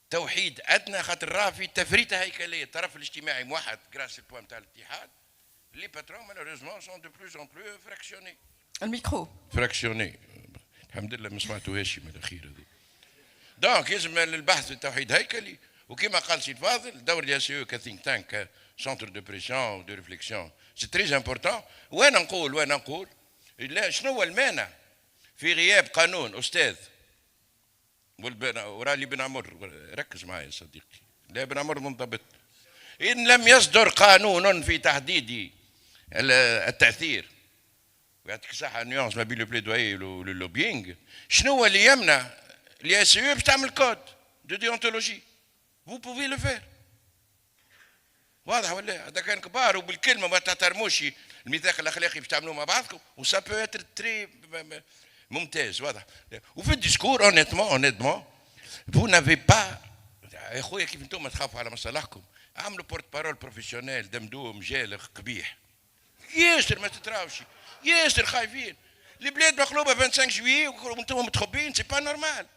توحيد ادنى خاطر راه في تفريطه هيكليه الطرف الاجتماعي موحد grâce البوان نتاع الاتحاد. Les patrons malheureusement sont de plus en plus fractionnés. الميكرو فراكسيوني الحمد لله ما سمعتوهاش من الاخير هذه. دونك يلزم البحث في التوحيد هيكلي وكما قال سي فاضل دور اليا سي او كثينك تانك سنتر دو بريسيون دو ريفليكسيون سي تري امبورتون. وانا نقول لا شنو هو المانع في غياب قانون استاذ ورالي بن عمر ركز معي صديقي لا بن عمر منضبط ان لم يصدر قانون في تحديد التاثير ويعطيك الصحه نيونس ما بين لو بليدوي واللوبينغ شنو هو اللي يمنع لي اس او باش تعمل كود دو ديونتولوجي vous pouvez le faire واضح ولا هذا كان كبار وبالكلمه ما تحترموش الميثاق الاخلاقي باش تعملوه مع بعضكم وسا بو اتر تري ممتاز واضح. وفي الديسكور اونيتمون vous n'avez pas يا خويا كيف انتم تخافوا على مصالحكم عملوا بورت بارول بروفيسيونيل دمدوم جالغ قبيح ياسر ما تتراوش ياسر خايفين البلاد مقلوبه 25 جويي وانتم متخبين سي با نورمال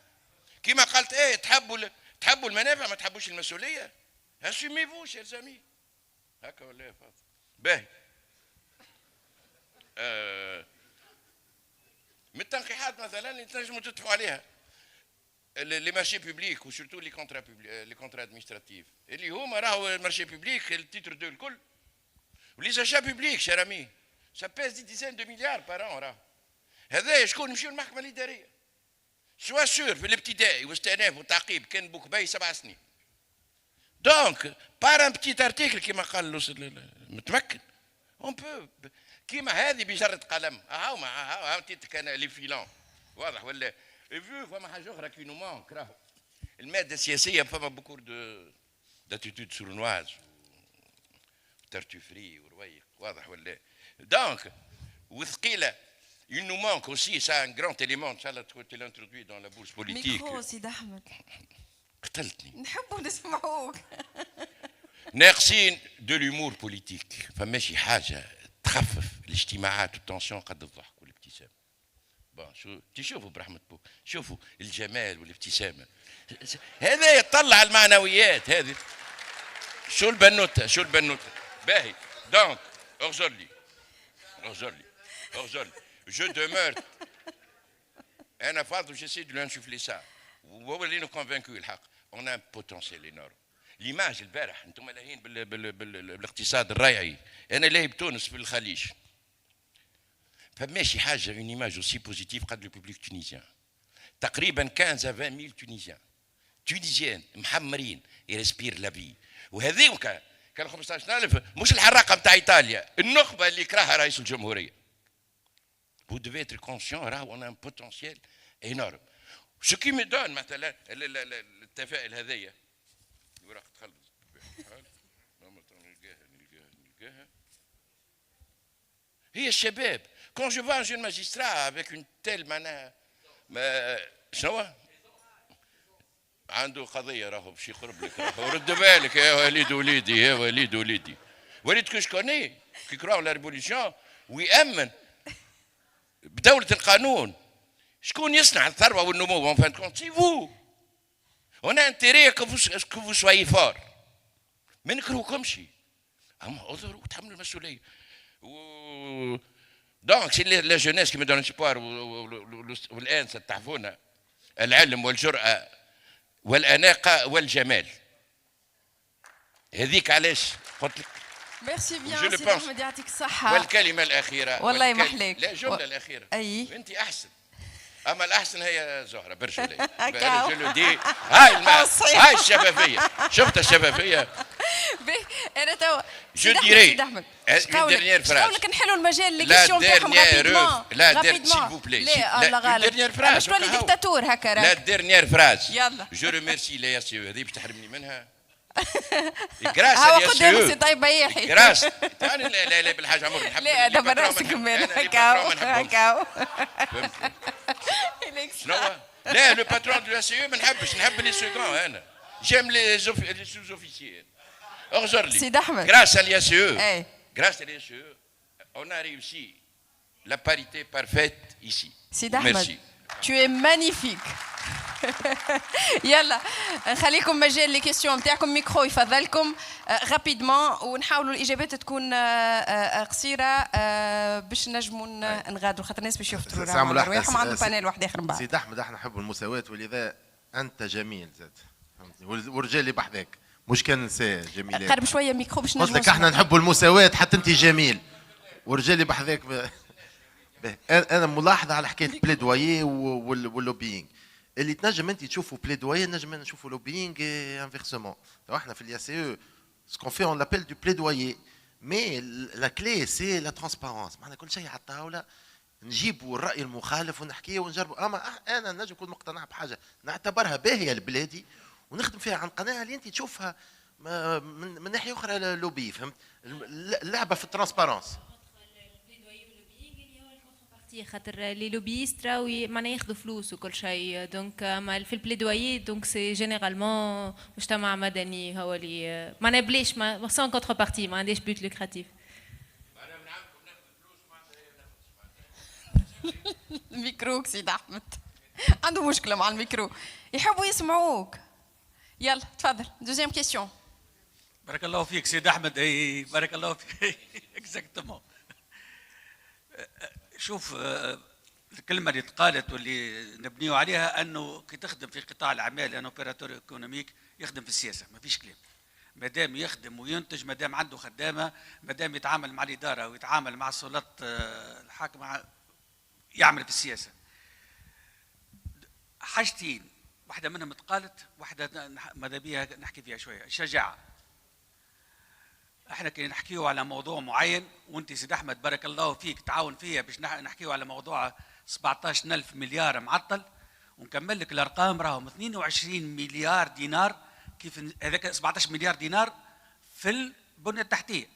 كيما قالت ايه تحبوا المنافع ما تحبوش المسؤوليه اسوميفو شير زامي هكا ولا يا فاضل باهي. من التنقيحات مثلا اللي تنجموا تتفقوا عليها لي مارشي بوبليك وسورتو لي كونترا بوبليك لي كونترا ادمنستراتيف اللي هما راهو المارشي بوبليك التيتر دو الكل ولي زاشا بوبليك شير امي سا بيز دي ديزين دو مليار بار ان راه هذا شكون يمشيو للمحكمه الاداريه سوا سور في الابتدائي واستئناف وتعقيب كان بوكباي 7 سنين. دونك بار ان بتيت ارتيكل كيما قال متمكن اون بو كيما هذه بجرة قلم هاو تيتك انا لي فيلون واضح ولا فيو فما حاجه اخرى كي نو مانك راهو الماده السياسيه فما بوكور داتيتود سورنواز ترتوفري ورويق واضح ولا دونك وثقيله il nous manque aussi ça un grand élément ça là tu l'introduit dans la bourse politique. ميكرو سيدي احمد قتلتني نحبوا نسمعوك. ناقصين دو لومور بوليتيك فماشي حاجه تخفف الاجتماعات والتنسيون قد الضحك والابتسامه. بون شو تشوفوا برحمه بو شوفوا الجمال والابتسامه هذا يطلع المعنويات هذه شو البنوته باهي. دونك اغزر لي je demeure انا فاضل j'essaie de lui insuffler ça وهو اللي convaincu الحق on a un potentiel énorme. ليماج البارح انتم لاهين بالاقتصاد الريعي انا لاهي بتونس في الخليج فماشي حاجه اون ايماج اوسي بوزيتيف قد لو بوبليك تونيزيان تقريبا 15 à 20 تونيزيان محمرين يرسبير لا في وهذيك كان 15,000 مش الحراقه نتاع ايطاليا النخبه اللي كرهها رئيس الجمهوريه. Vous devez être conscient, là, on a un potentiel énorme. Ce qui me donne مثلا التفاؤل هذايا الورق تخلص نلقاها هي الشباب. Quand je vois un jeune magistrat avec une telle معناها شنو عنده قضيه راهو باش يقرب لك رد بالك يا وليد وليدي كو شكوني كي كراو لا ريفوليسيون ويامن بدولة القانون. شكون يصنع الثروة والنمو؟ en fin de compte c'est vous. On a intérêt que vous soyez fort. ما نكرهوكمش اما اظهروا وتحملوا المسؤولية. دونك سي لا جونيس كي مي دون اسبوار والان ستعرفون العلم والجرأة والأناقة والجمال. هذيك علاش قلت لك ميرسي Je بيان le سي pense. احمد يعطيك الصحة. والكلمة الأخيرة والله محليك. لا الجملة الأخيرة أي. أنت أحسن. أما الأحسن هي زهرة برشولي. هكاو. جو لو دي هاي صحيح. هاي الشفافية. شفت الشفافية؟ انا توا جو ديري سيد احمد dernière phrase. قولك نحلوا المجال لي لا كيسيون تاعهم dernière رابيدمون لا s'il vous plaît. لا الله غالب dernière phrase. باش تولي ديكتاتور هكا لا راك. dernière phrase. يلا. جو ريميرسي لا يا سي هذه باش تحرمني منها. هو جراس يا قدامك سي سي طيب يحيى. جراس تاني لا لا بالحاج عمر نحب لا دابا راسك كمان هكاو هكاو. شنو لا لو باترون دو لا سي ما نحبش نحب لي سكون انا جيم لي سوز اوفيسيير اغزر لي سيد أحمد. grâce à l'IACE اي grâce à l'IACE on a réussi la parité parfaite ici. سيد احمد Merci. tu es magnifique. يلا نخليكم مجال لي كيسيون نتاعكم ميكرو يفضلكم رابيدمون ونحاولوا الاجابات تكون قصيره باش نجموا نغادروا خاطر الناس باش يفطروا رواحهم عندهم بانيل واحد اخر من بعد. سيد احمد احنا نحب المساواة ولذا انت جميل زاد فهمتني والرجال اللي بحذاك مش كان نساء جميلات. قرب شويه ميكرو باش نجموا قصدك احنا نحبوا المساواة حتى انت جميل والرجال اللي بحذاك انا ملاحظة على حكاية بليدويي واللوبينغ اللي تنجم انت تشوفوا بليدويي نجم نشوفوا لوبينغ انفيرسمون. احنا في الياسي سكون في اون لابيل دو بليدويي مي لا كلي سي لا ترانسبارونس معنا كل شيء على الطاولة نجيبوا الرأي المخالف ونحكيه ونجربوا. اما انا نجم نكون مقتنع بحاجة نعتبرها باهية لبلادي ونخدم فيها عن قناعة اللي انت تشوفها من ناحية أخرى لوبي. فهمت اللعبة في الترانسبارونس. خاطر لي لوبيست راهو معناها ياخذوا فلوس وكل شيء دونك في البليدويي دونك سي جينيرالمون مجتمع مدني هو اللي معناها بلاش ما سون كونتر بارتي ما عندهاش بوت لوكراتيف. الميكروك سيد احمد عنده مشكله مع الميكرو يحبوا يسمعوك. يلا تفضل دوزيام كيسيون. بارك الله فيك سيد احمد. اي بارك الله فيك اكزاكتومون. شوف الكلمه اللي تقالت واللي نبنيو عليها انه كي تخدم في قطاع الاعمال ان اوبيراتور ايكونوميك يخدم في السياسه ما فيش كلام. ما دام يخدم وينتج ما دام عنده خدامه ما دام يتعامل مع الاداره ويتعامل مع السلطات الحاكمه يعمل في السياسه. حاجتين واحده منهم تقالت واحده ماذا بيها نحكي فيها شويه. الشجاعه. احنا كي نحكيو على موضوع معين وانت سيد احمد بارك الله فيك تعاون فيا باش نحكيو على موضوع 17,000 مليار معطل ونكمل لك الارقام راهم 22 مليار دينار. كيف هذاك 17 مليار دينار في البنيه التحتيه.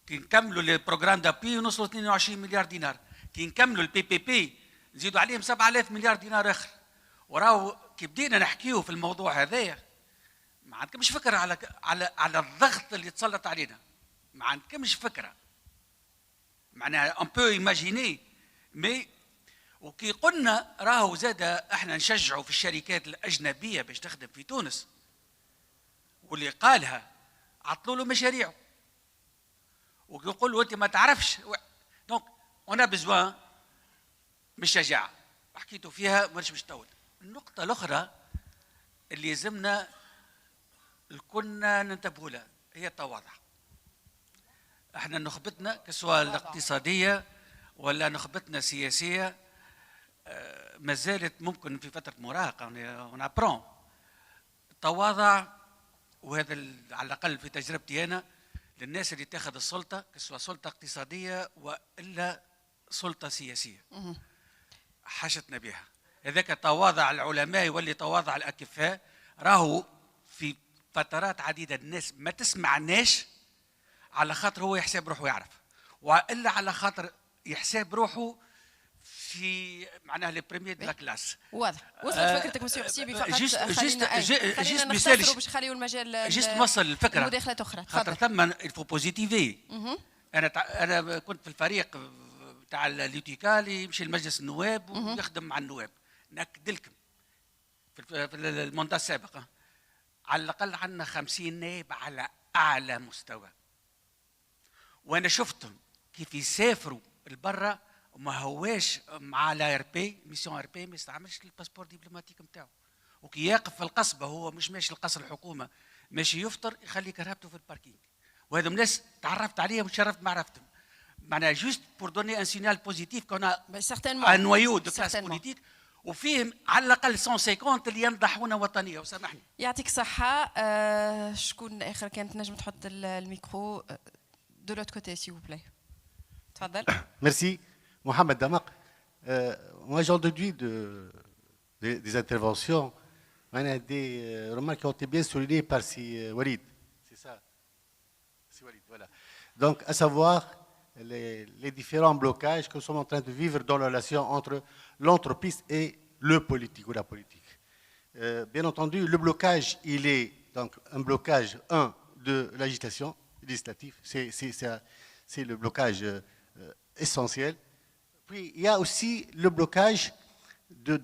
كي نكملوا البروغرام دابي نوصلوا 22 مليار دينار. كي نكملوا البي بي بي نزيدوا عليهم 7,000 مليار دينار اخر. وراهو كي بدينا نحكيو في الموضوع هذايا ما عندكمش فكره على الضغط اللي تسلط علينا. ما عندكمش فكره. معناها اون بو ايماجيني مي وكي قلنا راهو زاد احنا نشجعوا في الشركات الاجنبيه باش تخدم في تونس واللي قالها عطلوا له مشاريعه ويقول له انت ما تعرفش. دونك انا بزوان من الشجاعه حكيتوا فيها مانيش باش نطول. النقطه الاخرى اللي يلزمنا كنا ننتبهوا لها هي التواضع. احنا نخبتنا كسواء الاقتصاديه ولا نخبتنا السياسيه ما زالت ممكن في فتره مراهقه ونابرون التواضع. وهذا على الاقل في تجربتي انا للناس اللي تاخذ السلطه كسواء سلطه اقتصاديه والا سلطه سياسيه حاجتنا بها. هذاك تواضع العلماء يولي تواضع الاكفاء. راهو في فترات عديده الناس ما تسمعناش على خاطر هو يحسب روحه يعرف والا على خاطر يحسب روحه في معناها لي بريمير دو لا كلاس. واضح وصلت فكرتك مسيو قسيبي. فقط جيست مثال باش نخليو المجال جيست نوصل الفكره مداخلات اخرى. خاطر ثم الفو بوزيتيفي. انا كنت في الفريق تاع اليوتيكا اللي يمشي لمجلس النواب ويخدم مع النواب. ناكد لكم في المنطقه السابقه على الاقل عندنا 50 نائب على اعلى مستوى. وانا شفتهم كيف يسافروا لبرا وما هواش مع لا ار بي ميسيون ار بي ما يستعملش الباسبور دبلوماتيك نتاعو. وكي يقف في القصبه هو مش ماشي لقصر الحكومه ماشي يفطر يخلي كرهبته في الباركينج وهذم ناس تعرفت عليهم وتشرفت معرفتهم. معناها جوست بور دوني ان سينال بوزيتيف كون ان نويو دو كلاس بوليتيك وفيهم على الاقل 150 اللي يمدحونا وطنيه. وسامحني. يعطيك الصحة. شكون آخر كانت نجم تحط الميكرو دو لوت كوتي سي بلاي. تفضل. Merci. Mohamed Damaq. Moi, j'en déduis des interventions, des remarques qui ont été bien soulignées par Walid. C'est ça. C'est Walid, voilà. Donc, à savoir les différents blocages que nous sommes en train de vivre dans la relation entre l'entreprise et le politique ou la politique. Bien entendu, le blocage, il est donc un blocage, de l'agitation législative. C'est le blocage essentiel. Puis, il y a aussi le blocage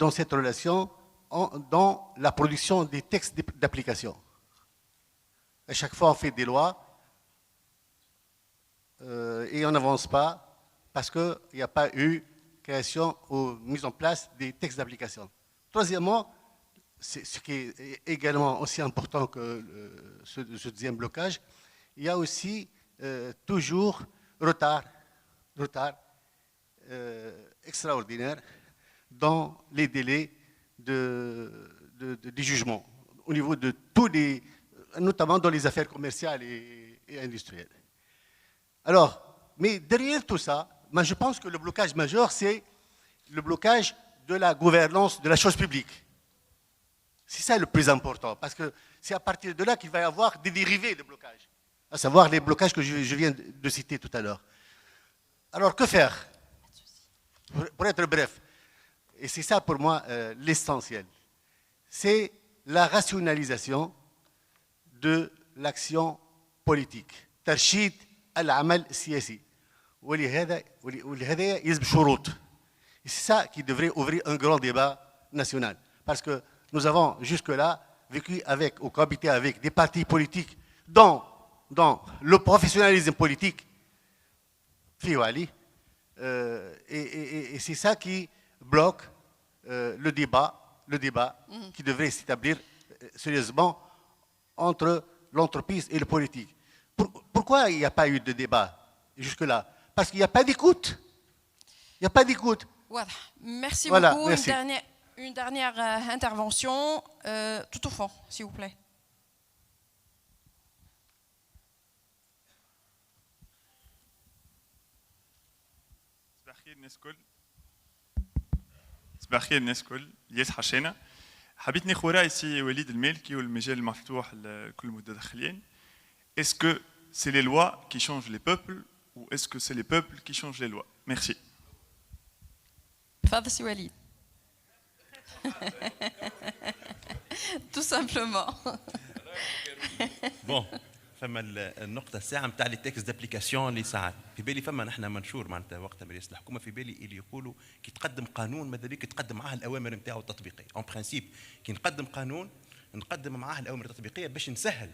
dans cette relation dans la production des textes d'application. À chaque fois, on fait des lois et on n'avance pas parce qu'il n'y a pas eu création ou mise en place des textes d'application. Troisièmement, ce qui est également aussi important que ce deuxième blocage, il y a aussi toujours retard extraordinaire dans les délais des jugements, au niveau de tous les, notamment dans les affaires commerciales et industrielles. Alors, mais derrière tout ça, moi je pense que le blocage majeur, c'est le blocage de la gouvernance de la chose publique. C'est ça le plus important, parce que c'est à partir de là qu'il va y avoir des dérivés de blocage, à savoir les blocages que je viens de citer tout à l'heure. Alors, que faire? Pour être bref, et c'est ça pour moi l'essentiel, c'est la rationalisation de l'action politique. ترشيد العمل السياسي ولهذا يلزم شروط. Et c'est ça qui devrait ouvrir un grand débat national. Parce que nous avons jusque-là vécu avec, ou cohabité avec des partis politiques dont le professionnalisme politique, et c'est ça qui bloque le débat qui devrait s'établir sérieusement entre l'entreprise et le politique. Pourquoi il n'y a pas eu de débat jusque-là? Parce qu'il n'y a pas d'écoute. Il n'y a pas d'écoute. Voilà. Merci voilà, beaucoup. Merci. Une dernière intervention, tout au fond, s'il vous plaît. صباح الخير الناس الكل. الياس حشانة. حبيت ناخذ راي سي وليد المالكي والمجال المفتوح لكل المتدخلين. Est-ce que c'est les lois qui changent les peuples ou est-ce que c'est les peuples qui changent les lois? Merci. تفضل سي وليد. Tout simplement. بون فما النقطة الساعة نتاع لي تكست دابليكاسيون اللي ساعات في بالي فما نحن منشور معناتها وقتها من رئيس الحكومة في بالي اللي يقولوا كي تقدم قانون ماذا بيك تقدم معاه الأوامر نتاعو التطبيقية. اون برانسيب كي نقدم قانون نقدم معاه الأوامر التطبيقية باش نسهل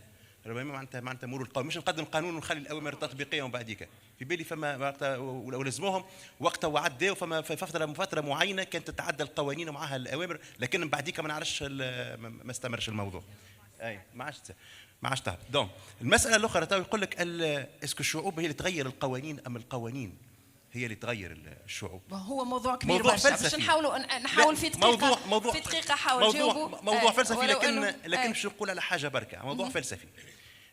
معناتها مرور القانون، مش نقدم قانون ونخلي الأوامر التطبيقية ومن بعديك. في بالي فما ولازموهم وقتها وعداو فما في فترة معينة كانت تتعدى القوانين ومعها الأوامر، لكن من بعديك ما نعرفش ما استمرش الموضوع. أي ما عادش تهبط. دونك المسألة الأخرى تو يقول لك اسكو الشعوب هي اللي تغير القوانين أم القوانين هي اللي تغير الشعوب؟ هو موضوع كبير برشا باش نحاول في دقيقة حاول نجاوبه. موضوع فلسفي لكن باش نقول على حاجة بركة، موضوع فلسفي.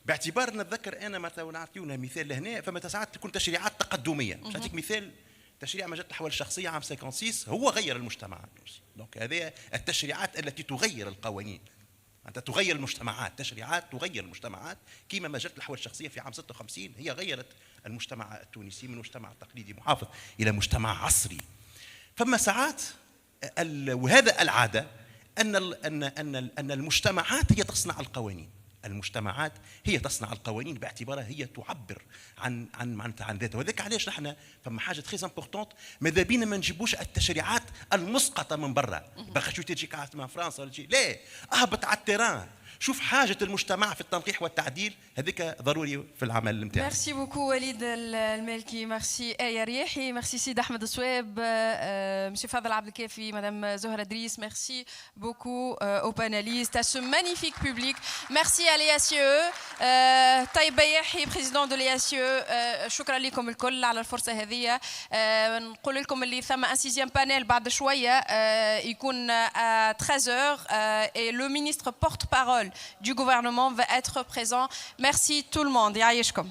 باعتبار نتذكر انا مثلا نعطيونا مثال لهنا فما ساعات تكون تشريعات تقدميه. باش نعطيك مثال تشريع مجله الاحوال الشخصيه عام 56 هو غير المجتمع التونسي. دونك هذه التشريعات التي تغير القوانين، انت تغير المجتمعات، تشريعات تغير المجتمعات كما مجله الاحوال الشخصيه في عام 56 هي غيرت المجتمع التونسي من مجتمع تقليدي محافظ الى مجتمع عصري. فما ساعات وهذا العاده ان المجتمعات هي تصنع القوانين. المجتمعات هي تصنع القوانين باعتبارها هي تعبر عن ذاتها، وذلك علاش نحن فما حاجه تري امبورطونت ماذا بينا ما نجيبوش التشريعات المسقطه من برا. باغي شو تجيك من فرنسا ولا شيء، لا اهبط على التيران شوف حاجه المجتمع في التنقيح والتعديل، هذيك ضروري في العمل نتاعك. ميرسي بوكو وليد المالكي، ميرسي آية رياحي، ميرسي سيد أحمد الصواب، مسيو فاضل عبد الكافي، مدام زهرة إدريس، ميرسي بوكو aux panélistes, à ce magnifique public. Merci à l'EACE. طيب بياحي président de l'EACE، شكرا لكم الكل على الفرصة هذه. نقول لكم اللي ثم un sixième panel بعد شوية يكون à 13h et le ministre porte-parole du gouvernement va être présent. Merci tout le monde. يعيشكم.